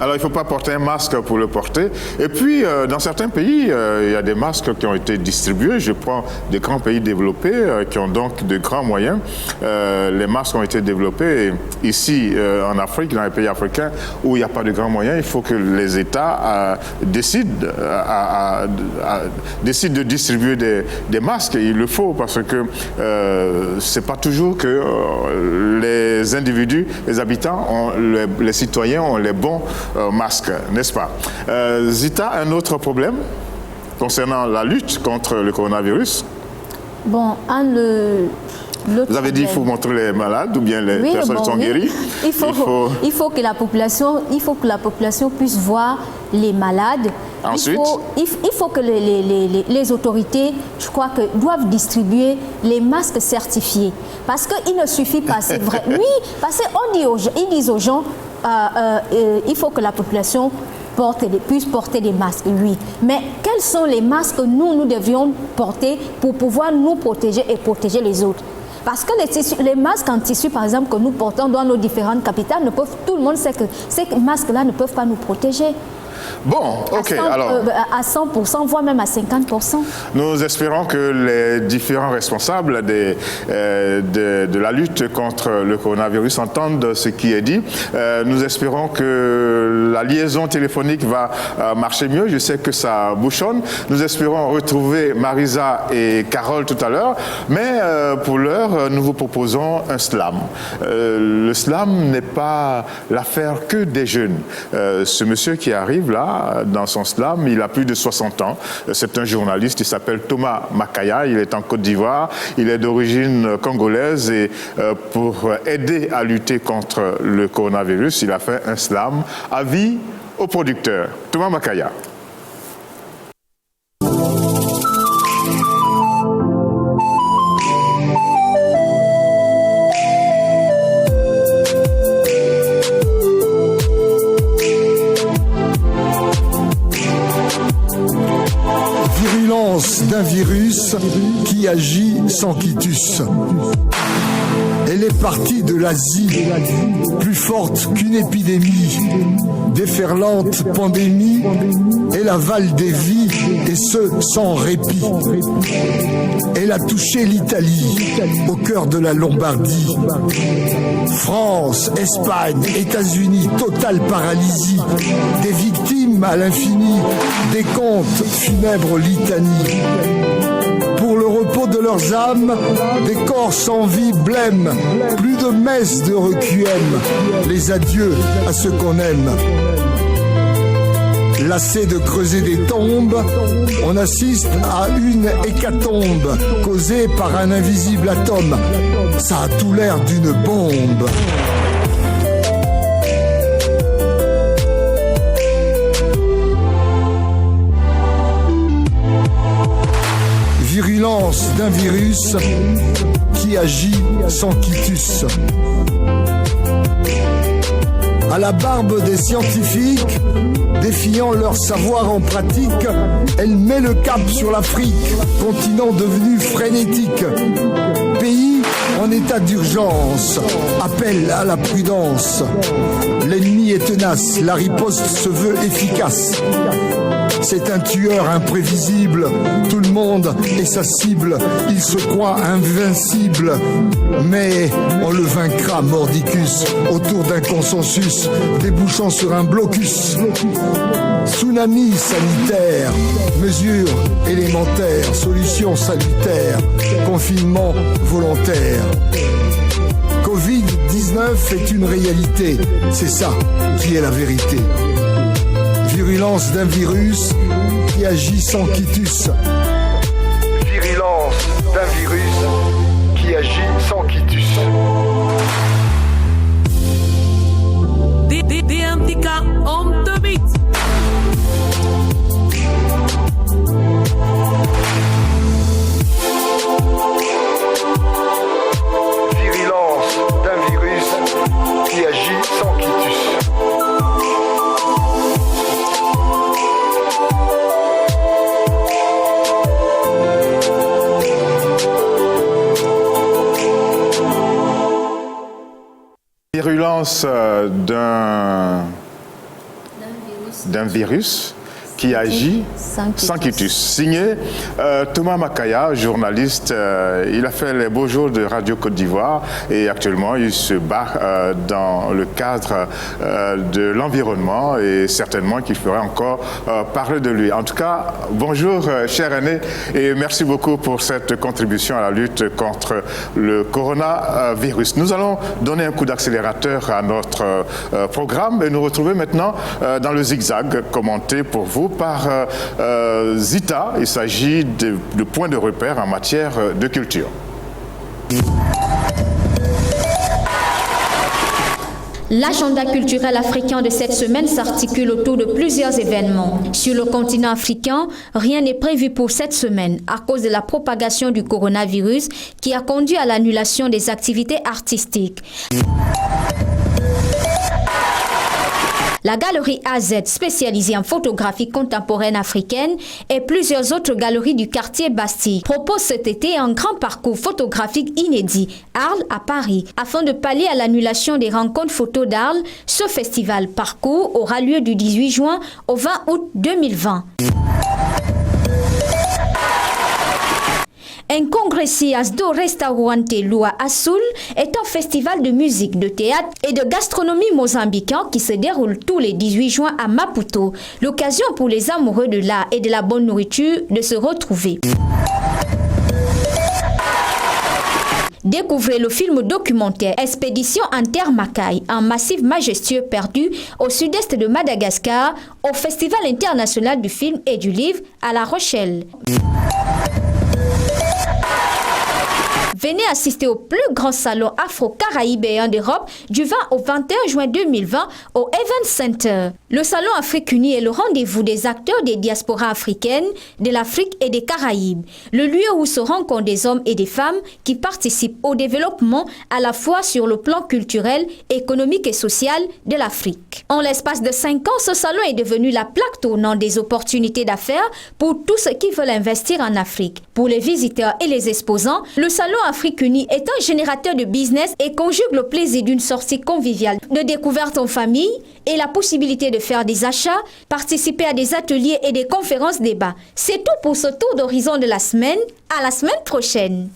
Alors, il ne faut pas porter un masque pour le porter. Et puis, dans certains pays, il y a des masques qui ont été distribués. Je prends des grands pays développés qui ont donc de grands moyens. Les masques ont été développés. Et ici, en Afrique, dans les pays africains, où il n'y a pas de grands moyens, il faut que les États décident de distribuer des masques. Et il le faut parce que ce n'est pas toujours que les individus, les habitants, les citoyens ont les bons masque, n'est-ce pas? Zita, un autre problème concernant la lutte contre le coronavirus? Bon, vous avez dit qu'il faut montrer les malades ou bien les personnes qui sont guéries. Il faut que la population puisse voir les malades. Ensuite, il faut que les autorités, je crois, doivent distribuer les masques certifiés. Parce qu'il ne suffit pas, c'est vrai. Oui, parce qu'ils disent aux gens, il faut que la population puisse porter des masques, oui. Mais quels sont les masques que nous devrions porter pour pouvoir nous protéger et protéger les autres? Parce que les masques en tissu, par exemple, que nous portons dans nos différentes capitales, tout le monde sait que ces masques-là ne peuvent pas nous protéger. Bon, ok, alors... À 100%, voire même à 50%. Nous espérons que les différents responsables de la lutte contre le coronavirus entendent ce qui est dit. Nous espérons que la liaison téléphonique va marcher mieux. Je sais que ça bouchonne. Nous espérons retrouver Marisa et Carole tout à l'heure. Mais pour l'heure, nous vous proposons un slam. Le slam n'est pas l'affaire que des jeunes. Ce monsieur qui arrive là, dans son slam, il a plus de 60 ans. C'est un journaliste, il s'appelle Thomas Makaya, il est en Côte d'Ivoire, il est d'origine congolaise et pour aider à lutter contre le coronavirus, il a fait un slam. Avis aux producteurs. Thomas Makaya. D'un virus qui qui agit sans quitus. Elle est partie de l'Asie, plus forte qu'une épidémie, déferlante pandémie, elle avale des vies, et ce, sans répit. Elle a touché l'Italie, au cœur de la Lombardie. France, Espagne, États-Unis, totale paralysie. Des victimes à l'infini, des contes, funèbres litanies. Pour le repos de leurs âmes, des corps sans vie blêmes, plus de messes de requiem, les adieux à ceux qu'on aime. Lassé de creuser des tombes, on assiste à une hécatombe causée par un invisible atome. Ça a tout l'air d'une bombe. Virulence d'un virus qui agit sans quitus. À la barbe des scientifiques, défiant leur savoir en pratique, elle met le cap sur l'Afrique, continent devenu frénétique. Pays en état d'urgence, appel à la prudence. L'ennemi est tenace, la riposte se veut efficace. C'est un tueur imprévisible, tout le monde est sa cible, il se croit invincible, mais on le vaincra mordicus, autour d'un consensus, débouchant sur un blocus. Tsunami sanitaire, mesures élémentaires, solutions salutaires, confinement volontaire. Covid-19 est une réalité, c'est ça qui est la vérité. Virulence d'un virus qui agit sans quitus. Virulence d'un virus qui agit sans quitus. DMTK on the beat. Virulence d'un virus qui agit sans quitus. Virulence d'un virus qui agit sans quitus. Signé Thomas Makaya, journaliste. Il a fait les beaux jours de Radio Côte d'Ivoire et actuellement il se bat dans le cadre de l'environnement et certainement qu'il ferait encore parler de lui. En tout cas, bonjour cher Aîné et merci beaucoup pour cette contribution à la lutte contre le coronavirus. Nous allons donner un coup d'accélérateur à notre programme et nous retrouver maintenant dans le zigzag commenté pour vous par Zita. Il s'agit de points de repère en matière de culture. L'agenda culturel africain de cette semaine s'articule autour de plusieurs événements. Sur le continent africain, rien n'est prévu pour cette semaine à cause de la propagation du coronavirus qui a conduit à l'annulation des activités artistiques. La galerie AZ, spécialisée en photographie contemporaine africaine, et plusieurs autres galeries du quartier Bastille proposent cet été un grand parcours photographique inédit, Arles à Paris. Afin de pallier à l'annulation des rencontres photos d'Arles, ce festival parcours aura lieu du 18 juin au 20 août 2020. Un Congresias do Restaurante Lua Azul est un festival de musique, de théâtre et de gastronomie mozambicain qui se déroule tous les 18 juin à Maputo. L'occasion pour les amoureux de l'art et de la bonne nourriture de se retrouver. Découvrez le film documentaire Expédition en terre Macaï, un massif majestueux perdu au sud-est de Madagascar, au Festival international du film et du livre à La Rochelle. Venez assister au plus grand salon afro-caraïbéen d'Europe du 20 au 21 juin 2020 au Event Center. Le salon Afrique Unie est le rendez-vous des acteurs des diasporas africaines, de l'Afrique et des Caraïbes. Le lieu où se rencontrent des hommes et des femmes qui participent au développement à la fois sur le plan culturel, économique et social de l'Afrique. En l'espace de 5 ans, ce salon est devenu la plaque tournante des opportunités d'affaires pour tous ceux qui veulent investir en Afrique. Pour les visiteurs et les exposants, le salon Afrique Unie est un générateur de business et conjugue le plaisir d'une sortie conviviale, de découverte en famille et la possibilité de faire des achats, participer à des ateliers et des conférences débats. C'est tout pour ce tour d'horizon de la semaine. À la semaine prochaine.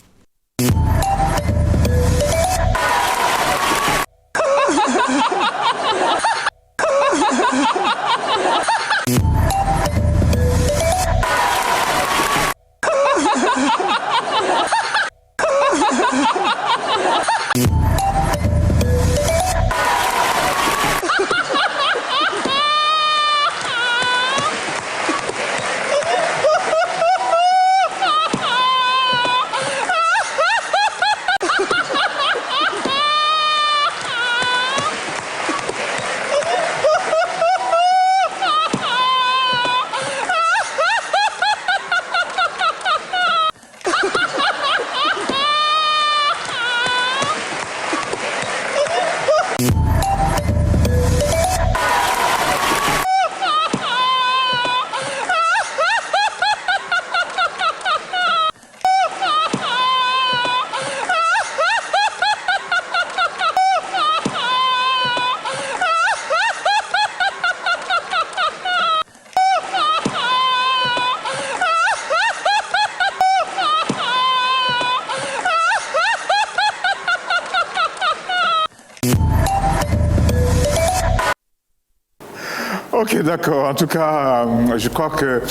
Ok, d'accord. En tout cas, je crois que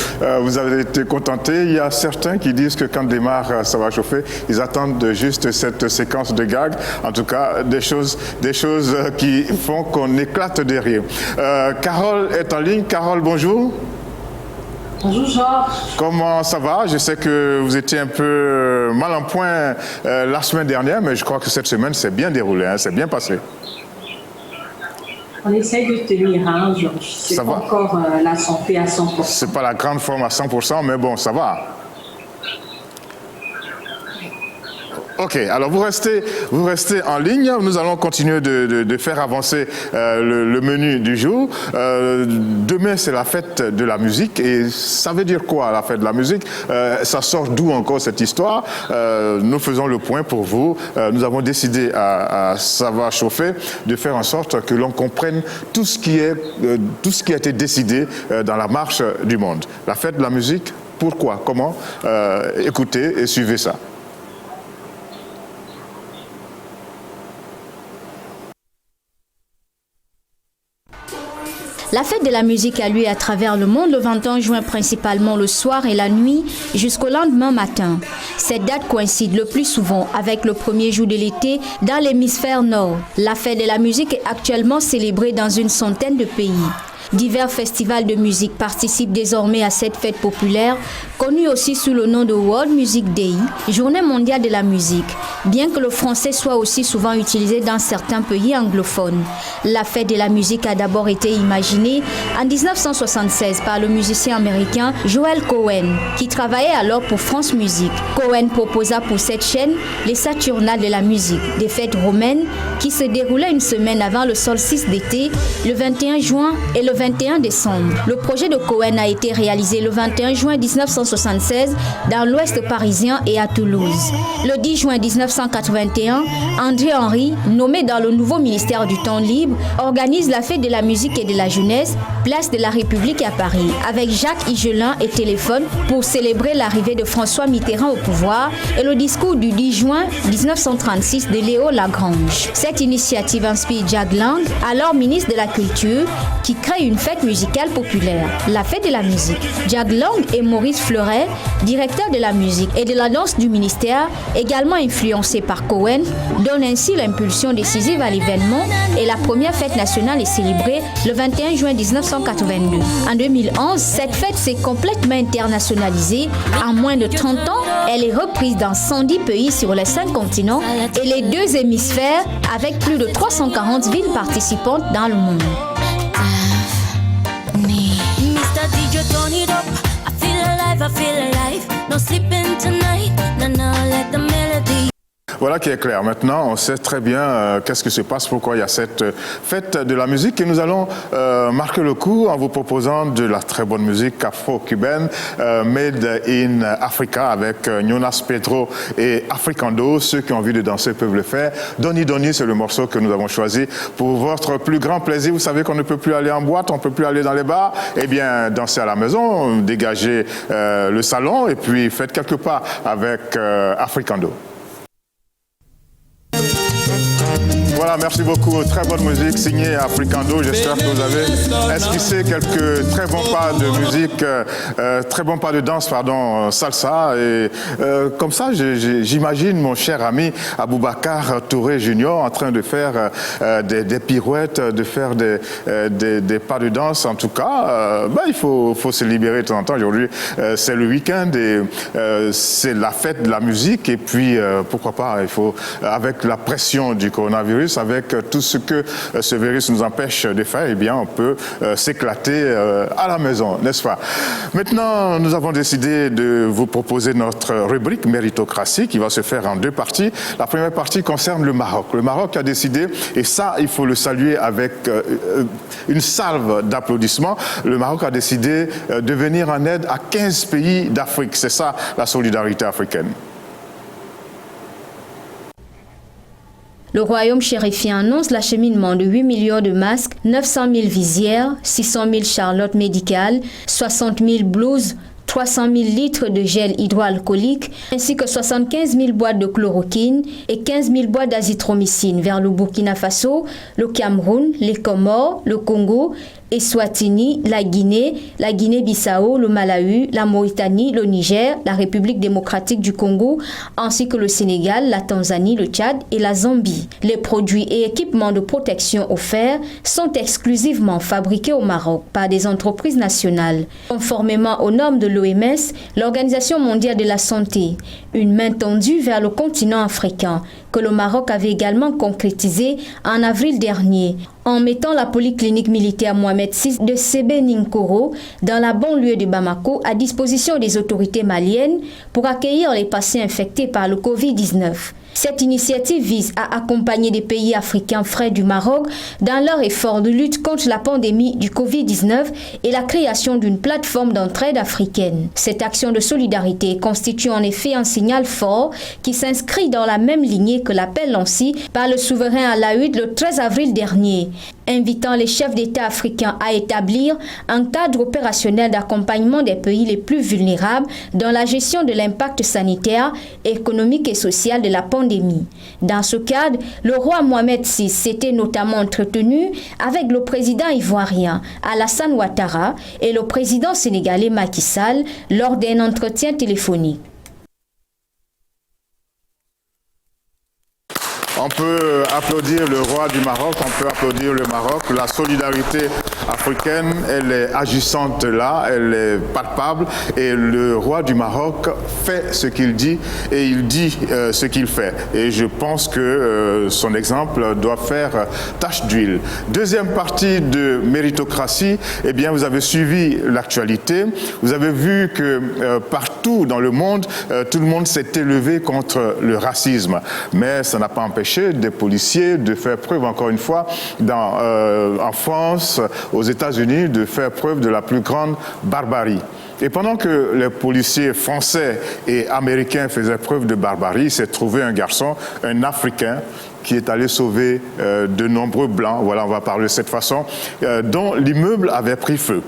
vous avez été contentés. Il y a certains qui disent que quand démarre, ça va chauffer. Ils attendent juste cette séquence de gags. En tout cas, des choses qui font qu'on éclate de rire. Carole est en ligne. Carole, bonjour. Bonjour Georges. Comment ça va? Je sais que vous étiez un peu mal en point la semaine dernière, mais je crois que cette semaine s'est bien déroulée, hein, c'est bien passé. On essaye de tenir, hein, Georges. C'est pas encore la santé à 100%. C'est pas la grande forme à 100%, mais bon, ça va. Ok, alors vous restez en ligne. Nous allons continuer de faire avancer le menu du jour. Demain, c'est la fête de la musique. Et ça veut dire quoi, la fête de la musique? Ça sort d'où encore cette histoire? Nous faisons le point pour vous. Nous avons décidé à Ça va chauffer de faire en sorte que l'on comprenne tout ce qui a été décidé dans la marche du monde. La fête de la musique, pourquoi? Comment? Écoutez et suivez ça. La fête de la musique a lieu à travers le monde le 21 juin, principalement le soir et la nuit jusqu'au lendemain matin. Cette date coïncide le plus souvent avec le premier jour de l'été dans l'hémisphère nord. La fête de la musique est actuellement célébrée dans une centaine de pays. Divers festivals de musique participent désormais à cette fête populaire, connue aussi sous le nom de World Music Day, Journée mondiale de la musique, bien que le français soit aussi souvent utilisé dans certains pays anglophones. La fête de la musique a d'abord été imaginée en 1976 par le musicien américain Joel Cohen, qui travaillait alors pour France Musique. Cohen proposa pour cette chaîne les Saturnales de la musique, des fêtes romaines qui se déroulaient une semaine avant le solstice d'été, le 21 juin et le 21 décembre. Le projet de Cohen a été réalisé le 21 juin 1976 dans l'ouest parisien et à Toulouse. Le 10 juin 1981, André Henry, nommé dans le nouveau ministère du Temps libre, organise la fête de la musique et de la jeunesse, place de la République à Paris, avec Jacques Higelin et Téléphone pour célébrer l'arrivée de François Mitterrand au pouvoir et le discours du 10 juin 1936 de Léo Lagrange. Cette initiative inspire Jack Lang, alors ministre de la Culture, qui crée une une fête musicale populaire, la fête de la musique. Jack Long et Maurice Fleuret, directeurs de la musique et de la danse du ministère, également influencés par Cohen, donnent ainsi l'impulsion décisive à l'événement et la première fête nationale est célébrée le 21 juin 1982. En 2011, cette fête s'est complètement internationalisée. En moins de 30 ans, elle est reprise dans 110 pays sur les 5 continents et les 2 hémisphères avec plus de 340 villes participantes dans le monde. Voilà qui est clair. Maintenant, on sait très bien qu'est-ce qui se passe, pourquoi il y a cette fête de la musique. Et nous allons marquer le coup en vous proposant de la très bonne musique afro-cubaine, Made in Africa, avec Jonas Pedro et Africando. Ceux qui ont envie de danser peuvent le faire. Doni Doni, c'est le morceau que nous avons choisi pour votre plus grand plaisir. Vous savez qu'on ne peut plus aller en boîte, on ne peut plus aller dans les bars. Eh bien, dansez à la maison, dégagez le salon et puis faites quelques pas avec Africando. Voilà, merci beaucoup. Très bonne musique signée Africando. J'espère que vous avez esquissé quelques très bons pas de musique, très bons pas de danse, pardon, salsa. Et comme ça, j'imagine mon cher ami Aboubacar Touré Junior en train de faire des pirouettes, de faire des pas de danse. En tout cas, il faut se libérer de temps en temps. Aujourd'hui, c'est le week-end et c'est la fête de la musique. Et puis, pourquoi pas, il faut, avec la pression du coronavirus, avec tout ce que ce virus nous empêche de faire, eh bien, on peut s'éclater à la maison, n'est-ce pas? Maintenant, nous avons décidé de vous proposer notre rubrique méritocratie qui va se faire en 2 parties. La première partie concerne le Maroc. Le Maroc a décidé, et ça, il faut le saluer avec une salve d'applaudissements, le Maroc a décidé de venir en aide à 15 pays d'Afrique. C'est ça, la solidarité africaine. Le royaume chérifien annonce l'acheminement de 8 millions de masques, 900 000 visières, 600 000 charlottes médicales, 60 000 blouses, 300 000 litres de gel hydroalcoolique, ainsi que 75 000 boîtes de chloroquine et 15 000 boîtes d'azithromycine vers le Burkina Faso, le Cameroun, les Comores, le Congo, Eswatini, la Guinée-Bissau, le Malawi, la Mauritanie, le Niger, la République démocratique du Congo, ainsi que le Sénégal, la Tanzanie, le Tchad et la Zambie. Les produits et équipements de protection offerts sont exclusivement fabriqués au Maroc par des entreprises nationales. Conformément aux normes de l'OMS, l'Organisation mondiale de la santé, une main tendue vers le continent africain, que le Maroc avait également concrétisé en avril dernier, en mettant la polyclinique militaire Mohamed VI de Sébé-Ninkoro dans la banlieue de Bamako à disposition des autorités maliennes pour accueillir les patients infectés par le Covid-19. Cette initiative vise à accompagner des pays africains frères du Maroc dans leur effort de lutte contre la pandémie du Covid-19 et la création d'une plateforme d'entraide africaine. Cette action de solidarité constitue en effet un signal fort qui s'inscrit dans la même lignée que l'appel lancé par le souverain Alaoud le 13 avril dernier, invitant les chefs d'État africains à établir un cadre opérationnel d'accompagnement des pays les plus vulnérables dans la gestion de l'impact sanitaire, économique et social de la pandémie. Dans ce cadre, le roi Mohamed VI s'était notamment entretenu avec le président ivoirien Alassane Ouattara et le président sénégalais Macky Sall lors d'un entretien téléphonique. On peut applaudir le roi du Maroc, on peut applaudir le Maroc. La solidarité africaine, elle est agissante là, elle est palpable. Et le roi du Maroc fait ce qu'il dit et il dit ce qu'il fait. Et je pense que son exemple doit faire tache d'huile. Deuxième partie de méritocratie, eh bien, vous avez suivi l'actualité. Vous avez vu que partout dans le monde, tout le monde s'est élevé contre le racisme. Mais ça n'a pas empêché des policiers de faire preuve, encore une fois, en France, aux États-Unis, de faire preuve de la plus grande barbarie. Et pendant que les policiers français et américains faisaient preuve de barbarie, il s'est trouvé un garçon, un Africain, qui est allé sauver de nombreux Blancs, voilà, on va parler de cette façon, dont l'immeuble avait pris feu.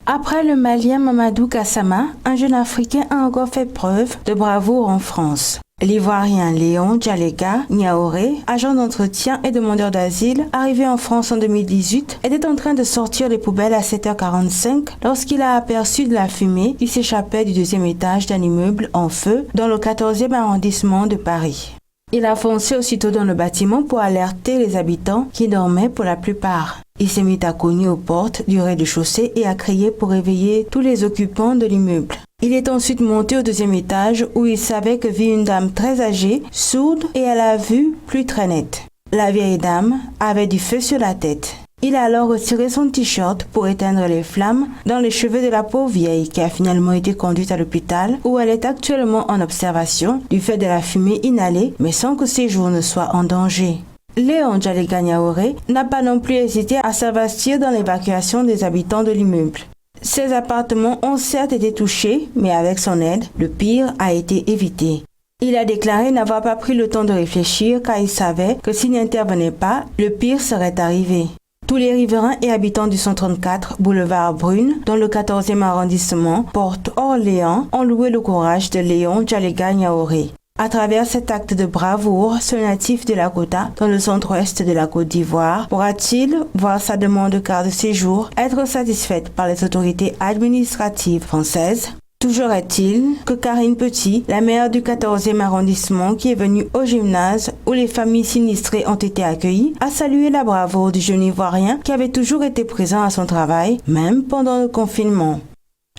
Après le Malien Mamadou Gassama, un jeune Africain a encore fait preuve de bravoure en France. L'Ivoirien Léon Djalega Niaoré, agent d'entretien et demandeur d'asile, arrivé en France en 2018, était en train de sortir les poubelles à 7h45 lorsqu'il a aperçu de la fumée qui s'échappait du deuxième étage d'un immeuble en feu dans le 14e arrondissement de Paris. Il a foncé aussitôt dans le bâtiment pour alerter les habitants qui dormaient pour la plupart. Il s'est mis à cogner aux portes du rez-de-chaussée et à crier pour réveiller tous les occupants de l'immeuble. Il est ensuite monté au deuxième étage où il savait que vit une dame très âgée, sourde et à la vue plus très nette. La vieille dame avait du feu sur la tête. Il a alors retiré son t-shirt pour éteindre les flammes dans les cheveux de la pauvre vieille qui a finalement été conduite à l'hôpital où elle est actuellement en observation du fait de la fumée inhalée mais sans que ses jours ne soient en danger. Léon Djalega Niaoré n'a pas non plus hésité à s'investir dans l'évacuation des habitants de l'immeuble. Ces appartements ont certes été touchés, mais avec son aide, le pire a été évité. Il a déclaré n'avoir pas pris le temps de réfléchir car il savait que s'il n'intervenait pas, le pire serait arrivé. Tous les riverains et habitants du 134 boulevard Brune, dans le 14e arrondissement, Porte Orléans, ont loué le courage de Léon Djalega Niaoré. À travers cet acte de bravoure, ce natif de Lakota, dans le centre-ouest de la Côte d'Ivoire, pourra-t-il voir sa demande de carte de séjour être satisfaite par les autorités administratives françaises? Toujours est-il que Karine Petit, la maire du 14e arrondissement qui est venue au gymnase où les familles sinistrées ont été accueillies, a salué la bravoure du jeune Ivoirien qui avait toujours été présent à son travail, même pendant le confinement.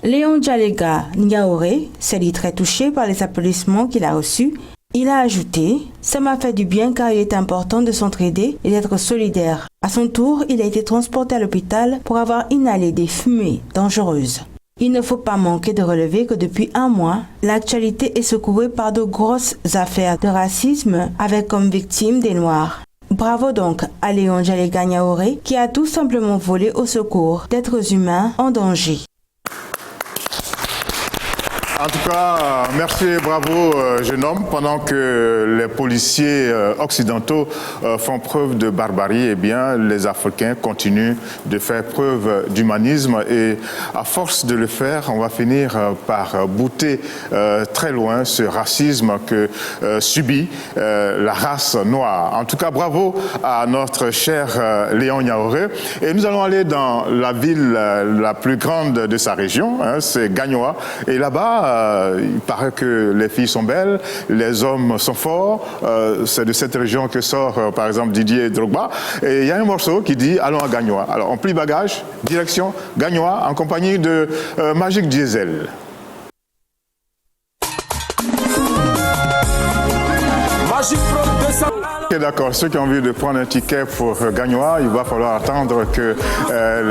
Léon Djalega Niaoré s'est dit très touché par les applaudissements qu'il a reçus. Il a ajouté « Ça m'a fait du bien car il est important de s'entraider et d'être solidaire. » À son tour, il a été transporté à l'hôpital pour avoir inhalé des fumées dangereuses. Il ne faut pas manquer de relever que depuis un mois, l'actualité est secouée par de grosses affaires de racisme avec comme victimes des Noirs. Bravo donc à Léon Djalega Niaoré qui a tout simplement volé au secours d'êtres humains en danger. En tout cas, merci et bravo, jeune homme. Pendant que les policiers occidentaux font preuve de barbarie, eh bien, les Africains continuent de faire preuve d'humanisme et à force de le faire, on va finir par bouter très loin ce racisme que subit la race noire. En tout cas, bravo à notre cher Léon Niaoré. Et nous allons aller dans la ville la plus grande de sa région, hein, c'est Gagnoa. Et là-bas, il paraît que les filles sont belles, les hommes sont forts. C'est de cette région que sort, par exemple, Didier Drogba. Et il y a un morceau qui dit « Allons à Gagnoa ». Alors, on plie bagage, direction Gagnoa, en compagnie de Magic Diesel. Magic Pro 200. Ok, d'accord. Ceux qui ont envie de prendre un ticket pour Gagnoa, il va falloir attendre que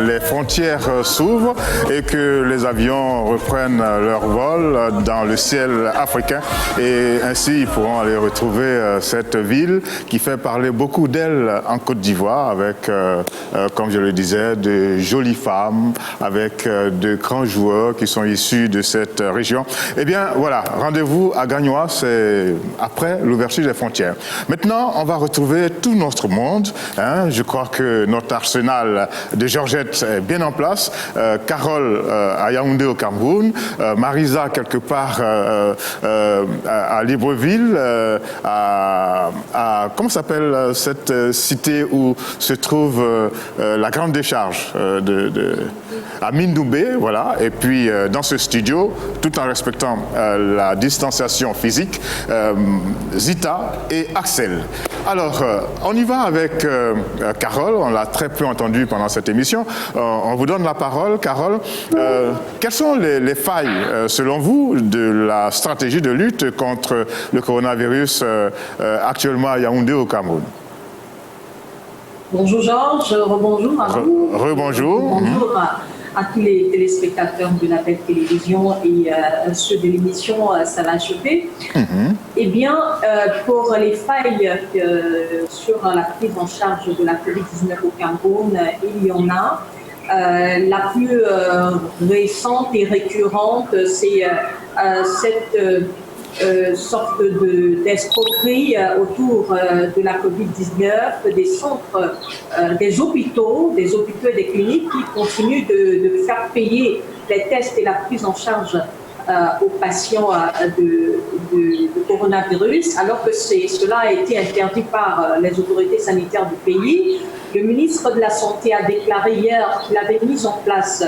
les frontières s'ouvrent et que les avions reprennent leur vol dans le ciel africain. Et ainsi, ils pourront aller retrouver cette ville qui fait parler beaucoup d'elle en Côte d'Ivoire avec, comme je le disais, de jolies femmes, avec de grands joueurs qui sont issus de cette région. Eh bien, voilà, rendez-vous à Gagnoa, c'est après l'ouverture des frontières. Maintenant, on va retrouver tout notre monde. Hein. Je crois que notre arsenal de Georgette est bien en place. Carole à Yaoundé au Cameroun. Marisa quelque part à Libreville. Comment s'appelle cette cité où se trouve la grande décharge à Mindoubé, voilà. Et puis dans ce studio, tout en respectant la distanciation physique, Zita et Axel. Alors, on y va avec Carole, on l'a très peu entendu pendant cette émission. On vous donne la parole, Carole. Quelles sont les failles, selon vous, de la stratégie de lutte contre le coronavirus actuellement à Yaoundé au Cameroun? Bonjour Georges, rebonjour à vous. Rebonjour. Bonjour à tous les téléspectateurs de la Belle Télévision et ceux de l'émission Ça va choper. Eh bien, pour les failles sur la prise en charge de la COVID-19 au Cameroun, il y en a. La plus récente et récurrente, c'est cette sorte d'escroquerie autour de la COVID-19, des centres, des hôpitaux et des cliniques qui continuent de faire payer les tests et la prise en charge aux patients de coronavirus, alors que cela a été interdit par les autorités sanitaires du pays. Le ministre de la Santé a déclaré hier qu'il avait mis en place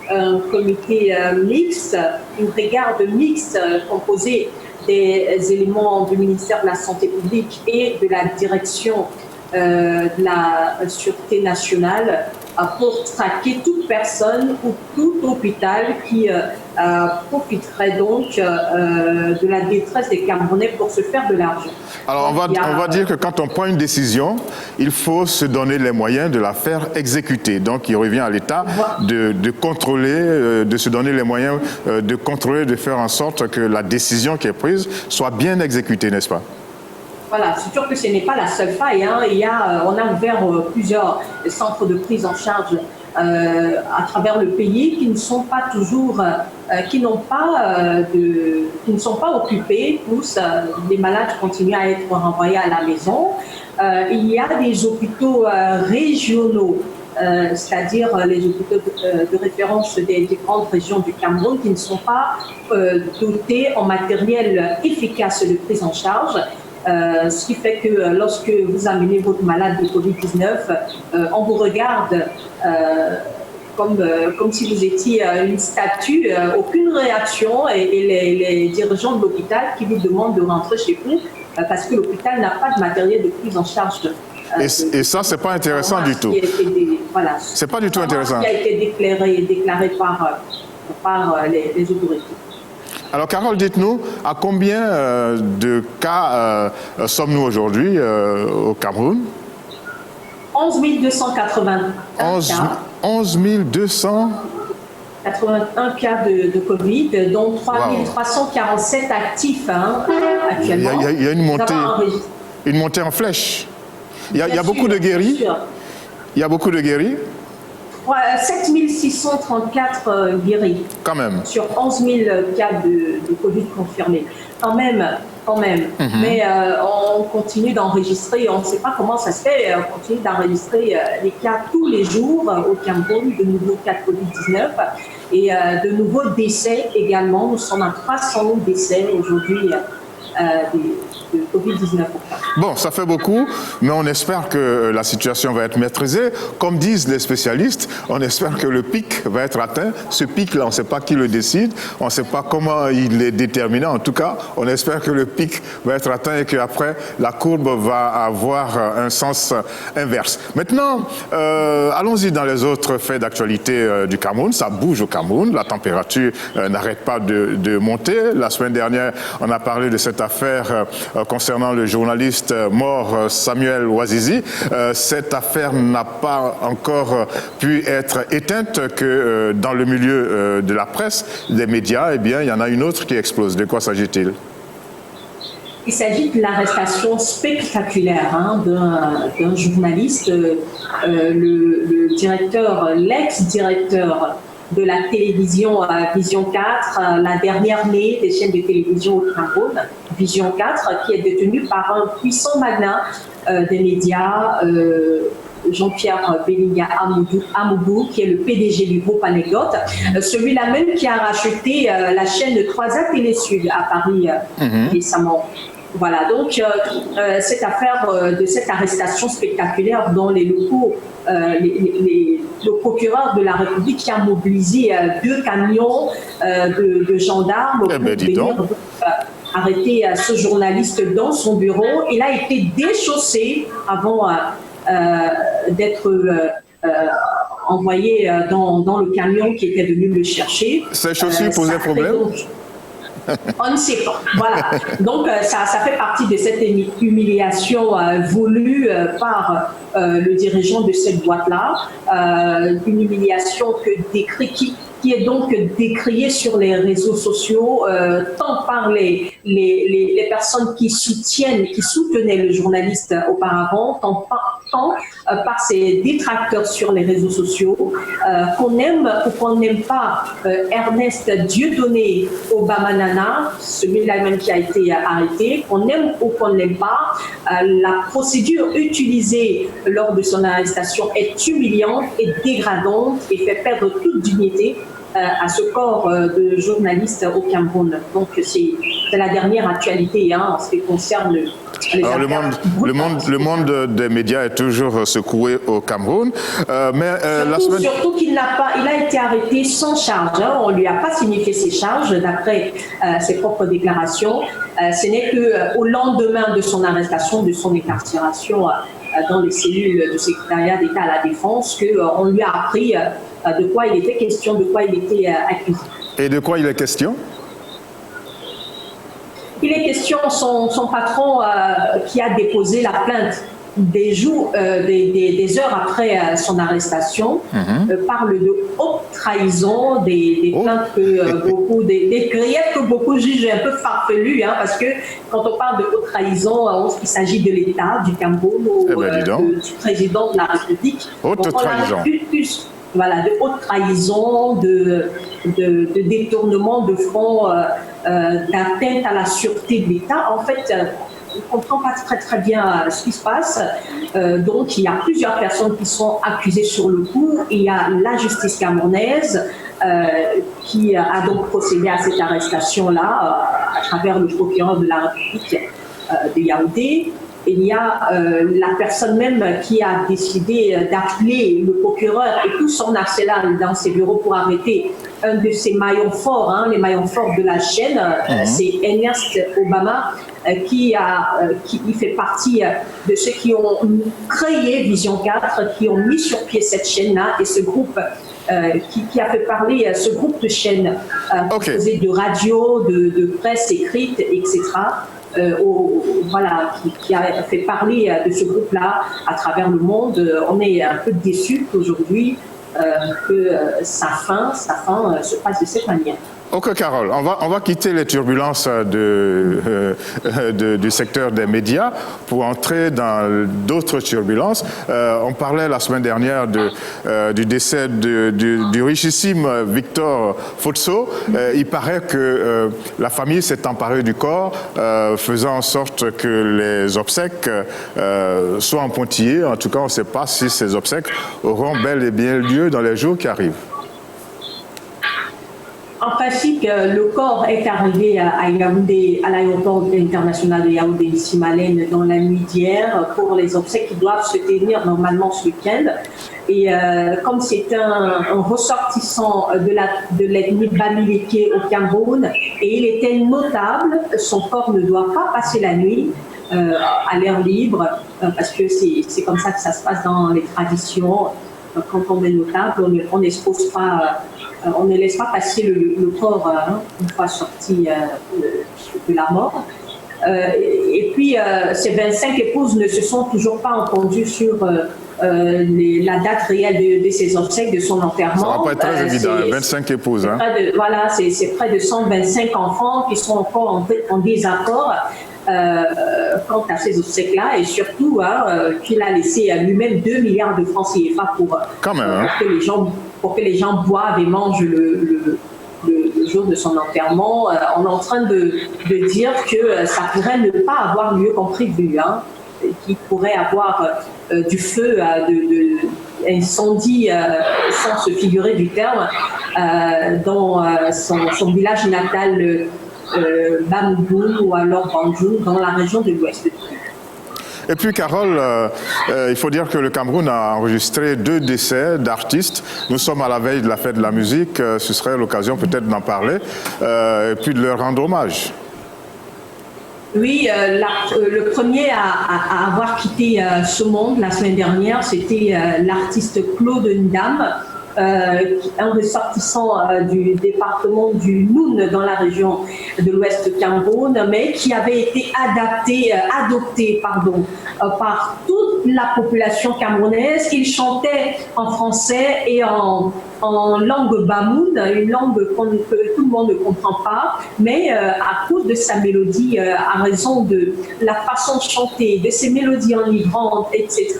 un comité mixte, une brigade mixte composée des éléments du ministère de la Santé publique et de la direction de la Sûreté nationale pour traquer toute personne ou tout hôpital qui profiterait donc de la détresse des Camerounais pour se faire de l'argent. Alors on va dire que quand on prend une décision, il faut se donner les moyens de la faire exécuter. Donc il revient à l'État de contrôler, de se donner les moyens de contrôler, de faire en sorte que la décision qui est prise soit bien exécutée, n'est-ce pas? Voilà, c'est sûr que ce n'est pas la seule faille. Hein. On a ouvert plusieurs centres de prise en charge à travers le pays qui ne sont pas toujours, qui ne sont pas occupés. Tous les malades continuent à être renvoyés à la maison. Il y a des hôpitaux régionaux, c'est-à-dire les hôpitaux de référence des grandes régions du Cameroun qui ne sont pas dotés en matériel efficace de prise en charge. Ce qui fait que lorsque vous amenez votre malade de Covid-19, on vous regarde comme si vous étiez une statue, aucune réaction, et les dirigeants de l'hôpital qui vous demandent de rentrer chez vous parce que l'hôpital n'a pas de matériel de prise en charge. Et ça, c'est pas intéressant du tout. Voilà. C'est pas du tout intéressant. Ce qui a été déclaré par les autorités. Alors Carole, dites-nous, à combien de cas sommes-nous aujourd'hui au Cameroun? 11 281 cas. 11 200 81 cas de Covid, dont 3 347 actifs actuellement. Il y a une montée en flèche. Il y a beaucoup de guéris. Il y a beaucoup de guéris. 7 634 guéris. Quand même. Sur 11 000 cas de Covid confirmés. Quand même. Mais on continue d'enregistrer, on ne sait pas comment ça se fait, on continue d'enregistrer les cas tous les jours au Cameroun, de nouveaux cas de Covid-19 et de nouveaux décès également. Nous sommes à 300 décès aujourd'hui de Covid-19. Bon, ça fait beaucoup, mais on espère que la situation va être maîtrisée. Comme disent les spécialistes, on espère que le pic va être atteint. Ce pic-là, on ne sait pas qui le décide, on ne sait pas comment il est déterminé. En tout cas, on espère que le pic va être atteint et qu'après, la courbe va avoir un sens inverse. Maintenant, allons-y dans les autres faits d'actualité du Cameroun. Ça bouge au Cameroun, la température n'arrête pas de monter. La semaine dernière, on a parlé de cette affaire concernant le journaliste mort Samuel Ouazizi. Cette affaire n'a pas encore pu être éteinte que dans le milieu de la presse, des médias, eh bien, il y en a une autre qui explose. De quoi s'agit-il? Il s'agit de l'arrestation spectaculaire d'un journaliste, le directeur, l'ex-directeur de la télévision Vision 4, la dernière née des chaînes de télévision au Cameroun, Vision 4, qui est détenue par un puissant magnat des médias, Jean-Pierre Belinga Amoudou, qui est le PDG du groupe Anecdote, celui-là même qui a racheté la chaîne de 3A Télé-Sud à Paris récemment. Voilà, donc cette affaire de cette arrestation spectaculaire dans les locaux, le procureur de la République qui a mobilisé 2 camions de gendarmes pour venir arrêter ce journaliste dans son bureau. Il a été déchaussé avant d'être envoyé dans le camion qui était venu le chercher. Ces chaussures posaient problème? On ne sait pas. Voilà. Donc, ça fait partie de cette humiliation voulue par le dirigeant de cette boîte-là. Une humiliation qui est donc décriée sur les réseaux sociaux, tant par les personnes qui soutenaient le journaliste auparavant, tant par ses détracteurs sur les réseaux sociaux. Qu'on aime ou qu'on n'aime pas Ernest Dieudonné Obamanana, celui-là même qui a été arrêté, qu'on aime ou qu'on n'aime pas, la procédure utilisée lors de son arrestation est humiliante et dégradante et fait perdre toute dignité à ce corps de journalistes au Cameroun. Donc c'est la dernière actualité en ce qui concerne alors, le monde des médias est toujours secoué au Cameroun, mais surtout qu'il il a été arrêté sans charge. On ne lui a pas signifié ses charges, d'après ses propres déclarations. Ce n'est qu'au lendemain de son arrestation, de son incarcération dans les cellules du secrétariat d'État à la Défense, qu'on lui a appris de quoi il était question, de quoi il était accusé. Et de quoi il est question ? Il est question, son patron qui a déposé la plainte des heures après son arrestation, parle de haute trahison, des plaintes des griefs que beaucoup jugent un peu farfelus, parce que quand on parle de haute trahison, il s'agit de l'État, du Cameroun ou du président de la République. Haute trahison. De haute trahison, de détournement de fonds, d'atteinte à la sûreté de l'État. En fait, on ne comprend pas très bien ce qui se passe. Donc, il y a plusieurs personnes qui sont accusées sur le coup. Il y a la justice camerounaise qui a donc procédé à cette arrestation-là à travers le procureur de la République de Yaoundé. Il y a la personne même qui a décidé d'appeler le procureur et tout son arsenal dans ses bureaux pour arrêter un de ses maillons forts, les maillons forts de la chaîne. C'est Ernest Obama qui fait partie de ceux qui ont créé Vision 4, qui ont mis sur pied cette chaîne-là et ce groupe qui a fait parler ce groupe de chaînes composé de radio, de presse écrite, etc. Qui a fait parler de ce groupe-là à travers le monde. On est un peu déçus qu'aujourd'hui que sa fin se passe de cette manière. Ok, Carole, on va quitter les turbulences du secteur des médias pour entrer dans d'autres turbulences. On parlait la semaine dernière du décès du richissime Victor Fotso. Il paraît que la famille s'est emparée du corps, faisant en sorte que les obsèques soient en pointillés. En tout cas, on ne sait pas si ces obsèques auront bel et bien lieu dans les jours qui arrivent. En principe, le corps est arrivé à Yaoundé, à l'aéroport international de Yaoundé-Simalène dans la nuit d'hier pour les obsèques qui doivent se tenir normalement ce week-end. Et comme c'est un ressortissant de l'ethnie Bamileke au Cameroun, et il était notable, son corps ne doit pas passer la nuit à l'air libre, parce que c'est comme ça que ça se passe dans les traditions. Quand on est notable, on n'expose pas, on ne laisse pas passer le corps une fois sorti de la mort. Et puis, ces 25 épouses ne se sont toujours pas entendues sur la date réelle de ses obsèques, de son enterrement. Ça ne va pas être très évident, 25 épouses. C'est près de 125 enfants qui sont encore en désaccord quant à ces obsèques-là, et surtout qu'il a laissé lui-même 2 milliards de francs CFA pour que les gens boivent et mangent le jour de son enterrement. On est en train de dire que ça pourrait ne pas avoir lieu comme prévu, qu'il pourrait avoir du feu, incendie, sans se figurer du terme, dans son village natal Bamboum ou alors Banjou, dans la région de l'Ouest. Et puis, Carole, il faut dire que le Cameroun a enregistré 2 décès d'artistes. Nous sommes à la veille de la fête de la musique. Ce serait l'occasion peut-être d'en parler et puis de leur rendre hommage. Oui, le premier à avoir quitté ce monde la semaine dernière, c'était l'artiste Claude Ndam, un ressortissant du département du Noun dans la région de l'Ouest Cameroun, mais qui avait été adopté par toute la population camerounaise. Il chantait en français et en langue bamoun, une langue que tout le monde ne comprend pas, mais à cause de sa mélodie, à raison de la façon de chanter, de ses mélodies enivrantes, etc.,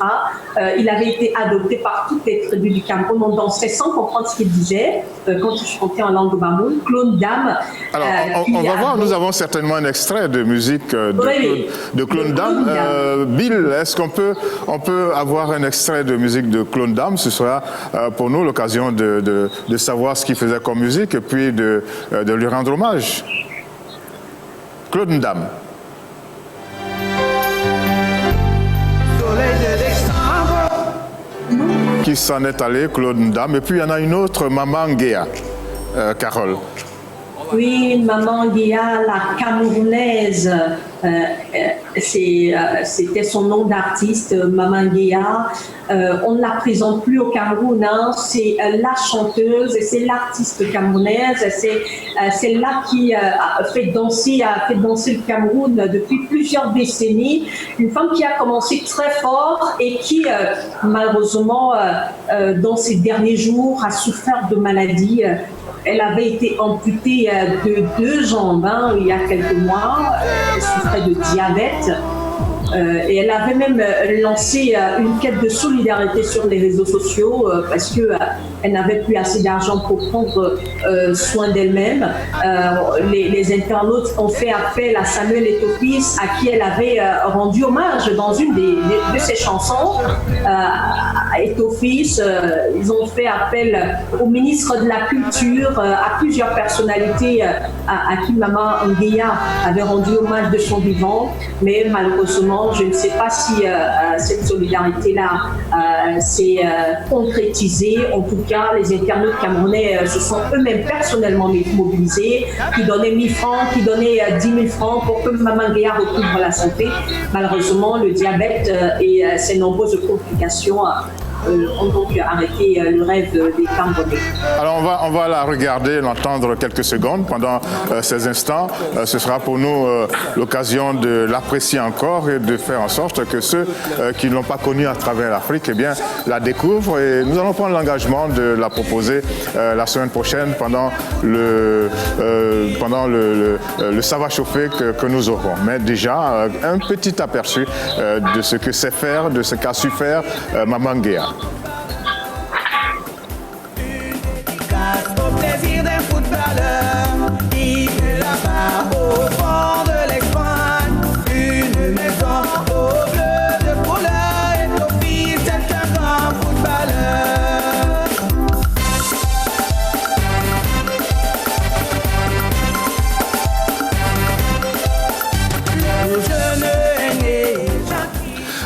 il avait été adopté par toutes les tribus du Cameroun. On dansait sans comprendre ce qu'il disait quand il chantait en langue bamoun. Claude Ndam. Alors, on va voir, nous avons certainement un extrait de musique de Claude Ndam. Bill, est-ce qu'on peut avoir un extrait de musique de Claude Ndam? Ce sera pour nous l'occasion de de savoir ce qu'il faisait comme musique et puis de lui rendre hommage. Claude Ndam. Qui s'en est allé, Claude Ndam. Et puis il y en a une autre, Maman Nguéa, Carole. Oui, Maman Nguéa, la Camerounaise, c'était son nom d'artiste, Maman Nguéa. On ne la présente plus au Cameroun, hein. C'est la chanteuse et c'est l'artiste camerounaise. C'est celle-là qui a fait danser le Cameroun depuis plusieurs décennies. Une femme qui a commencé très fort et qui, malheureusement, dans ces derniers jours, a souffert de maladies. Elle avait été amputée de 2 jambes il y a quelques mois. Elle souffrait de diabète. Et elle avait même lancé une quête de solidarité sur les réseaux sociaux parce qu'elle n'avait plus assez d'argent pour prendre soin d'elle-même. Les internautes ont fait appel à Samuel Eto'o-Fils, à qui elle avait rendu hommage dans une de ses chansons. Eto'o-Fils, ils ont fait appel au ministre de la Culture, à plusieurs personnalités à qui Maman Nguéa avait rendu hommage de son vivant, mais malheureusement, je ne sais pas si cette solidarité-là s'est concrétisée. En tout cas, les internautes camerounais se sont eux-mêmes personnellement mobilisés, qui donnaient 1 000 francs, qui donnaient 10 000 francs pour que Maman Nguéa recouvre la santé. Malheureusement, le diabète et ses nombreuses complications ont donc arrêté le rêve des Camerounais. Alors on va la regarder, l'entendre quelques secondes pendant ces instants. Ce sera pour nous l'occasion de l'apprécier encore et de faire en sorte que ceux qui ne l'ont pas connue à travers l'Afrique, eh bien, la découvrent. Et nous allons prendre l'engagement de la proposer la semaine prochaine pendant le Ça va chauffer que nous aurons. Mais déjà, un petit aperçu de ce que sait faire, de ce qu'a su faire Maman Nguéa. Au plaisir d'un footballeur qui met la barre au fond de l'Espagne. Une maison au bleu de couleur et au fils c'est un grand footballeur. Le jeune aîné.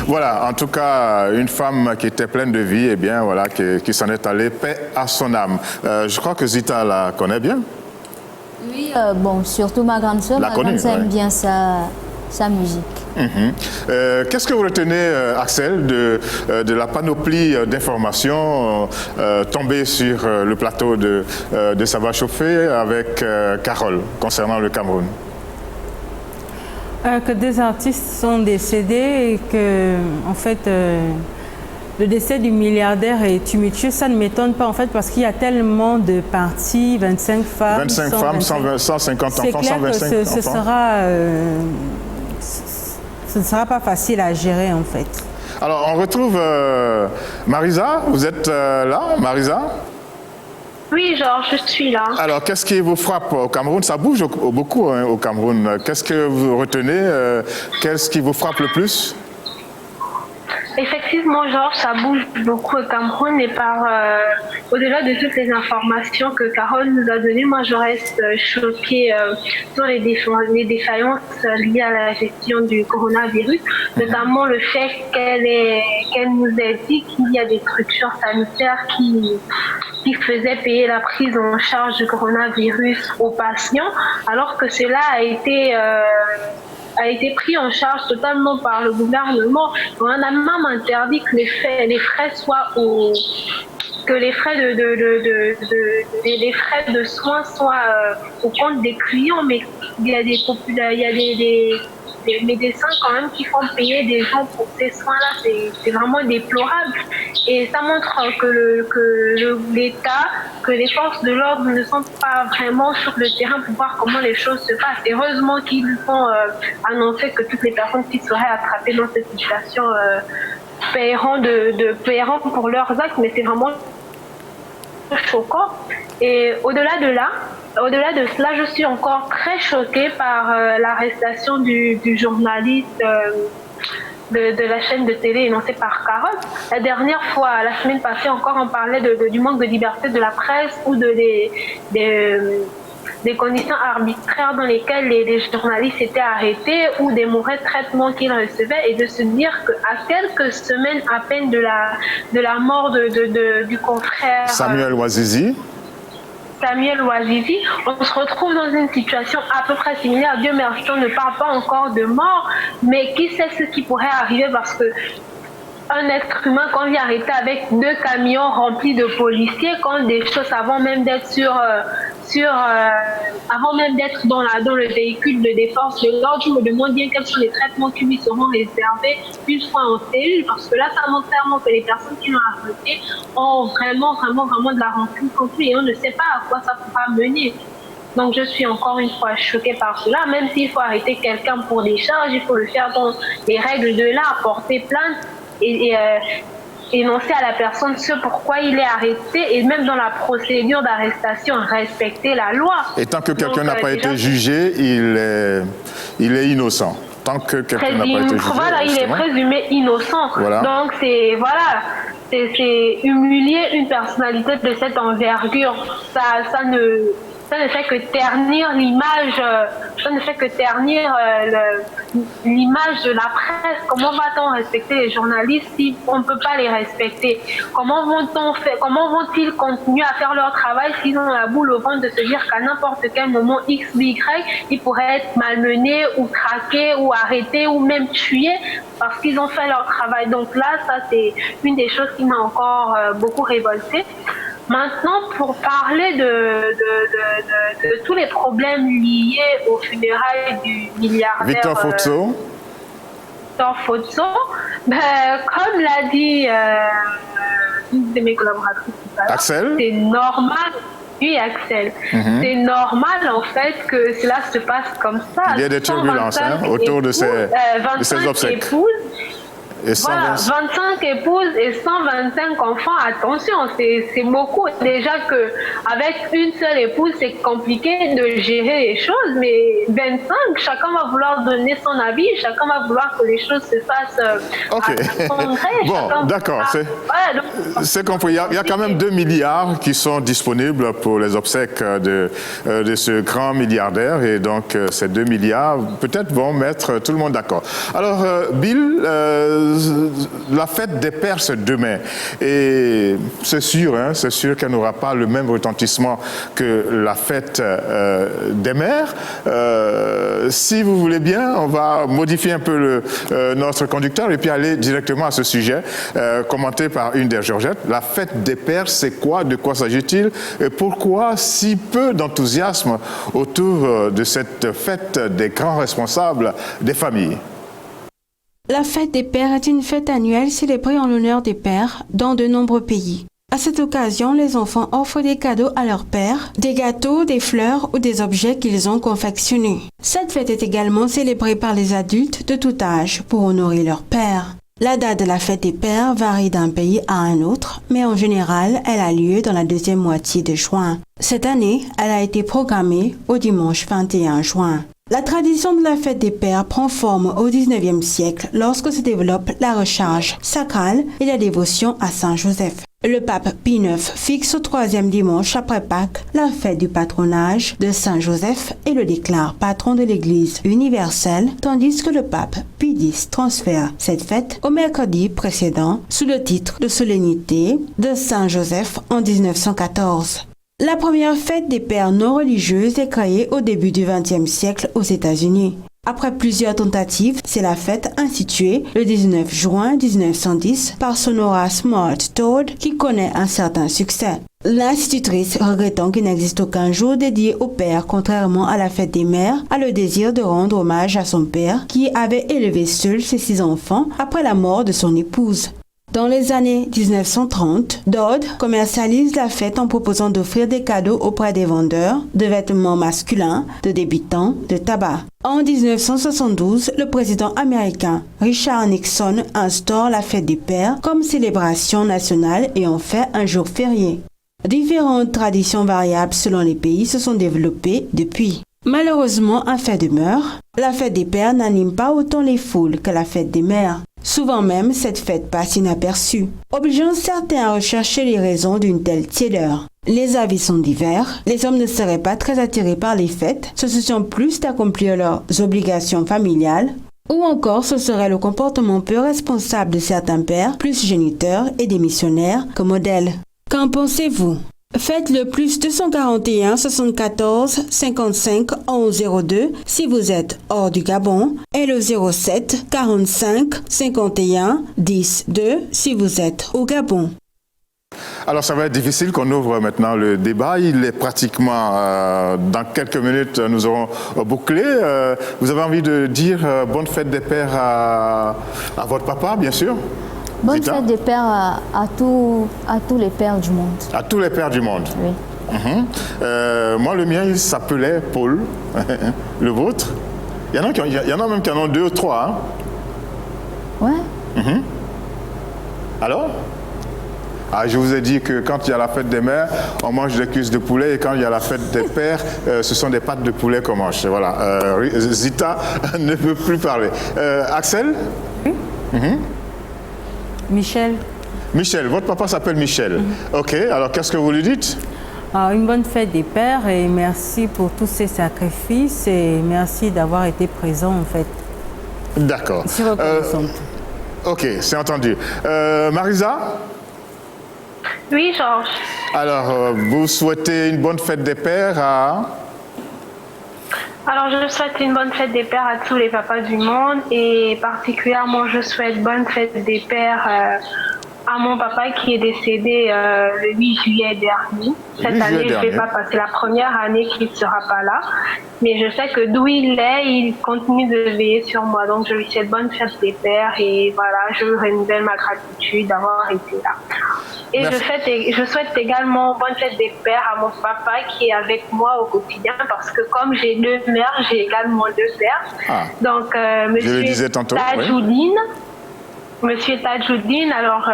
Voilà, en tout cas, une femme qui était pleine de vie, et bien voilà, qui s'en est allée, paix à son âme. Je crois que Zita la connaît bien. Oui, bon, surtout ma grande sœur. Ma grande sœur aime bien sa musique. Qu'est-ce que vous retenez, Axel, de la panoplie d'informations tombées sur le plateau de Ça va chauffer avec Carole concernant le Cameroun? Que 2 artistes sont décédés et que, en fait, le décès du milliardaire est tumultueux. Ça ne m'étonne pas, en fait, parce qu'il y a tellement de partis, 25 femmes. 25 femmes, 150 enfants, 125 enfants. Ce ne sera pas facile à gérer, en fait. Alors, on retrouve Marisa. Vous êtes là, Marisa? Oui, Georges, je suis là. Alors, qu'est-ce qui vous frappe au Cameroun? Ça bouge beaucoup au Cameroun. Qu'est-ce que vous retenez? Qu'est-ce qui vous frappe le plus? Effectivement, Georges, ça bouge beaucoup au Cameroun et au-delà de toutes les informations que Carole nous a données, moi je reste choquée sur les défaillances liées à la gestion du coronavirus, notamment le fait qu'elle nous ait dit qu'il y a des structures sanitaires qui faisaient payer la prise en charge du coronavirus aux patients, alors que cela a été pris en charge totalement par le gouvernement. On a même interdit que les frais soient que les frais de soins soient au compte des clients, mais il y a des médecins quand même qui font payer des gens pour ces soins-là. C'est vraiment déplorable. Et ça montre que l'État, que les forces de l'ordre ne sont pas vraiment sur le terrain pour voir comment les choses se passent. Et heureusement qu'ils ont annoncé que toutes les personnes qui seraient attrapées dans cette situation paieront pour leurs actes, mais c'est vraiment choquant. Et au-delà de cela, je suis encore très choquée par l'arrestation du journaliste de la chaîne de télé énoncée par Carole. La dernière fois, la semaine passée encore, on parlait du manque de liberté de la presse ou des conditions arbitraires dans lesquelles les journalistes étaient arrêtés ou des mauvais traitements qu'ils recevaient, et de se dire qu'à quelques semaines à peine de la mort du confrère Samuel Ouazizi, on se retrouve dans une situation à peu près similaire. Dieu merci, on ne parle pas encore de mort, mais qui sait ce qui pourrait arriver, parce que un être humain, quand il est arrêté avec 2 camions remplis de policiers, quand des choses avant même d'être avant même d'être dans le véhicule de défense de l'ordre, je me demande bien quels sont les traitements qui lui seront réservés une fois en cellule, parce que là, ça montre clairement que les personnes qui l'ont arrêté ont vraiment de la rancune contre lui, et on ne sait pas à quoi ça pourra mener. Donc je suis encore une fois choquée par cela. Même s'il faut arrêter quelqu'un pour des charges, il faut le faire dans les règles de l'art, porter plainte et énoncer à la personne ce pourquoi il est arrêté, et même dans la procédure d'arrestation, respecter la loi. Et tant que quelqu'un n'a pas été jugé, il est innocent. Tant que quelqu'un n'a pas été jugé. Voilà, il est présumé innocent. Voilà. Donc c'est humilier une personnalité de cette envergure. Ça ne fait que ternir l'image, l'image de la presse. Comment va-t-on respecter les journalistes si on ne peut pas les respecter? Comment vont-ils continuer à faire leur travail s'ils ont la boule au ventre de se dire qu'à n'importe quel moment X ou Y, ils pourraient être malmenés ou traqués ou arrêtés ou même tués parce qu'ils ont fait leur travail? Donc là, ça c'est une des choses qui m'a encore beaucoup révoltée. Maintenant, pour parler de tous les problèmes liés aux funérailles du milliardaire Victor Fotso, comme l'a dit une de mes collaboratrices tout à l'heure, Axel, c'est normal. Oui, Axel. C'est normal en fait que cela se passe comme ça. il y a des turbulences autour de ces obsèques. Et 25 épouses et 125 enfants, attention, c'est beaucoup. Déjà qu'avec une seule épouse, c'est compliqué de gérer les choses, mais 25, chacun va vouloir donner son avis, chacun va vouloir que les choses se fassent à son gré. Bon, d'accord, c'est compris. Il y a quand même 2 milliards qui sont disponibles pour les obsèques de ce grand milliardaire, et donc ces 2 milliards peut-être vont mettre tout le monde d'accord. Alors, Bill, la fête des pères, c'est demain. Et c'est sûr qu'elle n'aura pas le même retentissement que la fête des mères. Si vous voulez bien, on va modifier un peu notre conducteur et puis aller directement à ce sujet, commenté par une des Georgettes. La fête des pères, c'est quoi? De quoi s'agit-il? Et pourquoi si peu d'enthousiasme autour de cette fête des grands responsables des familles? La fête des pères est une fête annuelle célébrée en l'honneur des pères dans de nombreux pays. À cette occasion, les enfants offrent des cadeaux à leurs pères, des gâteaux, des fleurs ou des objets qu'ils ont confectionnés. Cette fête est également célébrée par les adultes de tout âge pour honorer leurs pères. La date de la fête des pères varie d'un pays à un autre, mais en général, elle a lieu dans la deuxième moitié de juin. Cette année, elle a été programmée au dimanche 21 juin. La tradition de la fête des pères prend forme au XIXe siècle lorsque se développe la recharge sacrale et la dévotion à Saint Joseph. Le pape Pie IX fixe au 3e dimanche après Pâques la fête du patronage de Saint Joseph et le déclare patron de l'Église universelle, tandis que le pape Pie X transfère cette fête au mercredi précédent sous le titre de solennité de Saint Joseph en 1914. La première fête des pères non religieuses est créée au début du XXe siècle aux États-Unis. Après plusieurs tentatives, c'est la fête instituée le 19 juin 1910 par Sonora Smart Todd qui connaît un certain succès. L'institutrice, regrettant qu'il n'existe aucun jour dédié au père contrairement à la fête des mères, a le désir de rendre hommage à son père qui avait élevé seul ses 6 enfants après la mort de son épouse. Dans les années 1930, Dodd commercialise la fête en proposant d'offrir des cadeaux auprès des vendeurs de vêtements masculins, de débutants, de tabac. En 1972, le président américain Richard Nixon instaure la fête des pères comme célébration nationale et en fait un jour férié. Différentes traditions variables selon les pays se sont développées depuis. Malheureusement, un fait demeure, la fête des pères n'anime pas autant les foules que la fête des mères. Souvent même, cette fête passe inaperçue, obligeant certains à rechercher les raisons d'une telle tiédeur. Les avis sont divers. Les hommes ne seraient pas très attirés par les fêtes, ce sont plus d'accomplir leurs obligations familiales, ou encore ce serait le comportement peu responsable de certains pères, plus géniteurs et démissionnaires que modèles. Qu'en pensez-vous? Faites le plus 241 74 55 11 02 si vous êtes hors du Gabon et le 07 45 51 10 2 si vous êtes au Gabon. Alors ça va être difficile qu'on ouvre maintenant le débat. Il est pratiquement, dans quelques minutes, nous aurons bouclé. Vous avez envie de dire bonne fête des pères à votre papa, bien sûr? Bonne Zita? fête des pères à tous les pères du monde. À tous les pères du monde. Oui. Moi, le mien, il s'appelait Paul. Le vôtre? Il y en a même qui en ont 2 ou 3. Hein? Ouais. Alors? Je vous ai dit que quand il y a la fête des mères, on mange des cuisses de poulet, et quand il y a la fête des pères, ce sont des pâtes de poulet qu'on mange. Voilà. Zita ne peut plus parler. Axel? Oui. Michel. Michel, votre papa s'appelle Michel. Ok, alors qu'est-ce que vous lui dites? Une bonne fête des pères et merci pour tous ces sacrifices et merci d'avoir été présent en fait. D'accord. Je suis reconnaissante. Ok, c'est entendu. Marisa? Oui, Georges. Alors, vous souhaitez une bonne fête des pères à... Alors, je souhaite une bonne fête des pères à tous les papas du monde et particulièrement, je souhaite bonne fête des pères à mon papa qui est décédé le 8 juillet dernier. Cette année, je ne vais pas passer la première année qu'il ne sera pas là. Mais je sais que d'où il est, il continue de veiller sur moi. Donc, je lui souhaite bonne fête des pères et voilà, je renouvelle ma gratitude d'avoir été là. Et je souhaite également bonne fête des pères à mon papa qui est avec moi au quotidien parce que comme j'ai 2 mères, j'ai également 2 pères. Donc, monsieur Tadjoudine. Monsieur Tadjoudine, alors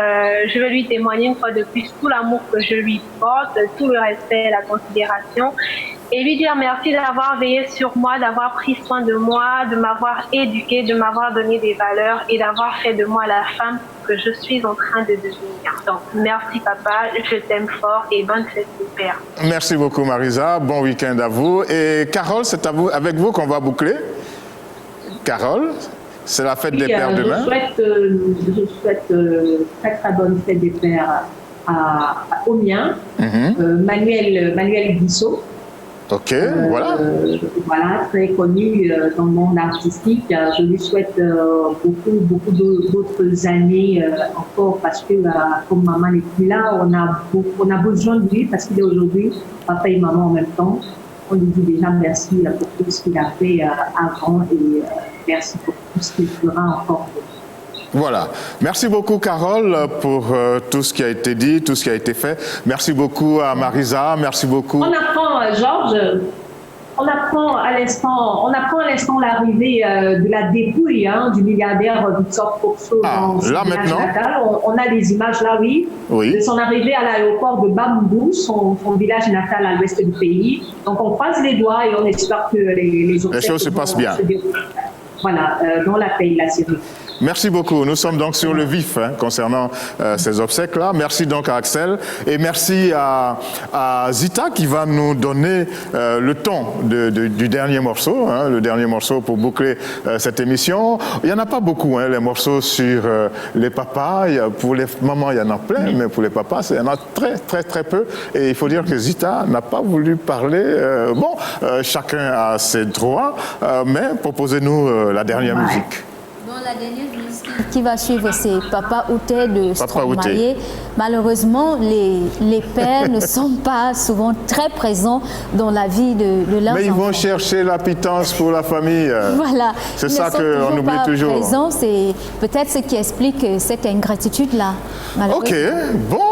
je veux lui témoigner une fois de plus tout l'amour que je lui porte, tout le respect et la considération et lui dire merci d'avoir veillé sur moi, d'avoir pris soin de moi, de m'avoir éduquée, de m'avoir donné des valeurs et d'avoir fait de moi la femme que je suis en train de devenir. Donc merci papa, je t'aime fort et bonne fête des pères. Merci beaucoup Marisa, bon week-end à vous. Et Carole, c'est avec vous qu'on va boucler. Carole, c'est la fête des pères demain. Je souhaite très très bonne fête des pères au mien, Manuel Guissot. Ok, voilà. Voilà, très connu dans le monde artistique. Je lui souhaite beaucoup d'autres années encore parce que comme maman n'est plus là, on a besoin de lui parce qu'il est aujourd'hui papa et maman en même temps. On lui dit déjà merci pour tout ce qu'il a fait avant et merci pour tout ce qu'il fera encore. Voilà. Merci beaucoup, Carole, pour tout ce qui a été dit, tout ce qui a été fait. Merci beaucoup à Marisa. Merci beaucoup. On apprend, Georges, on apprend à l'instant l'arrivée de la dépouille du milliardaire Victor Foxo dans son village natal. On a des images là, oui, de son arrivée à l'aéroport de Bambou, son village natal à l'ouest du pays. Donc on croise les doigts et on espère que les choses se passent bien. Voilà, dans la paix et la sécurité. Merci beaucoup. Nous sommes donc sur le vif concernant ces obsèques-là. Merci donc à Axel et merci à Zita qui va nous donner le ton du dernier morceau, le dernier morceau pour boucler cette émission. Il n'y en a pas beaucoup, les morceaux sur les papas. Pour les mamans, il y en a plein, mais pour les papas, il y en a très, très, très peu. Et il faut dire que Zita n'a pas voulu parler. Chacun a ses droits, mais proposez-nous la dernière musique. La dernière musique qui va suivre, c'est Papa Outé de Stromae. Malheureusement, les pères ne sont pas souvent très présents dans la vie de leurs enfants. Mais ils vont chercher la pitance pour la famille. Voilà. C'est ça qu'on oublie toujours. C'est peut-être ce qui explique cette ingratitude-là. Ok, bon.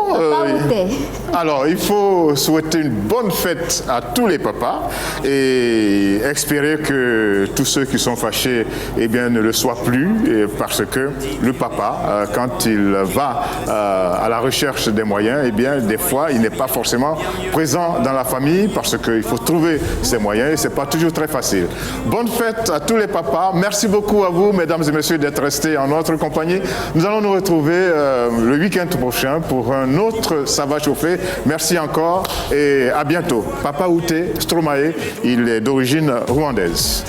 Alors, il faut souhaiter une bonne fête à tous les papas et espérer que tous ceux qui sont fâchés, ne le soient plus, parce que le papa, quand il va à la recherche des moyens, eh bien, des fois, il n'est pas forcément présent dans la famille parce qu'il faut trouver ces moyens et ce n'est pas toujours très facile. Bonne fête à tous les papas. Merci beaucoup à vous, mesdames et messieurs, d'être restés en notre compagnie. Nous allons nous retrouver le week-end prochain pour un autre Ça va chauffer. Merci encore et à bientôt. Papa Outé Stromae, il est d'origine rwandaise.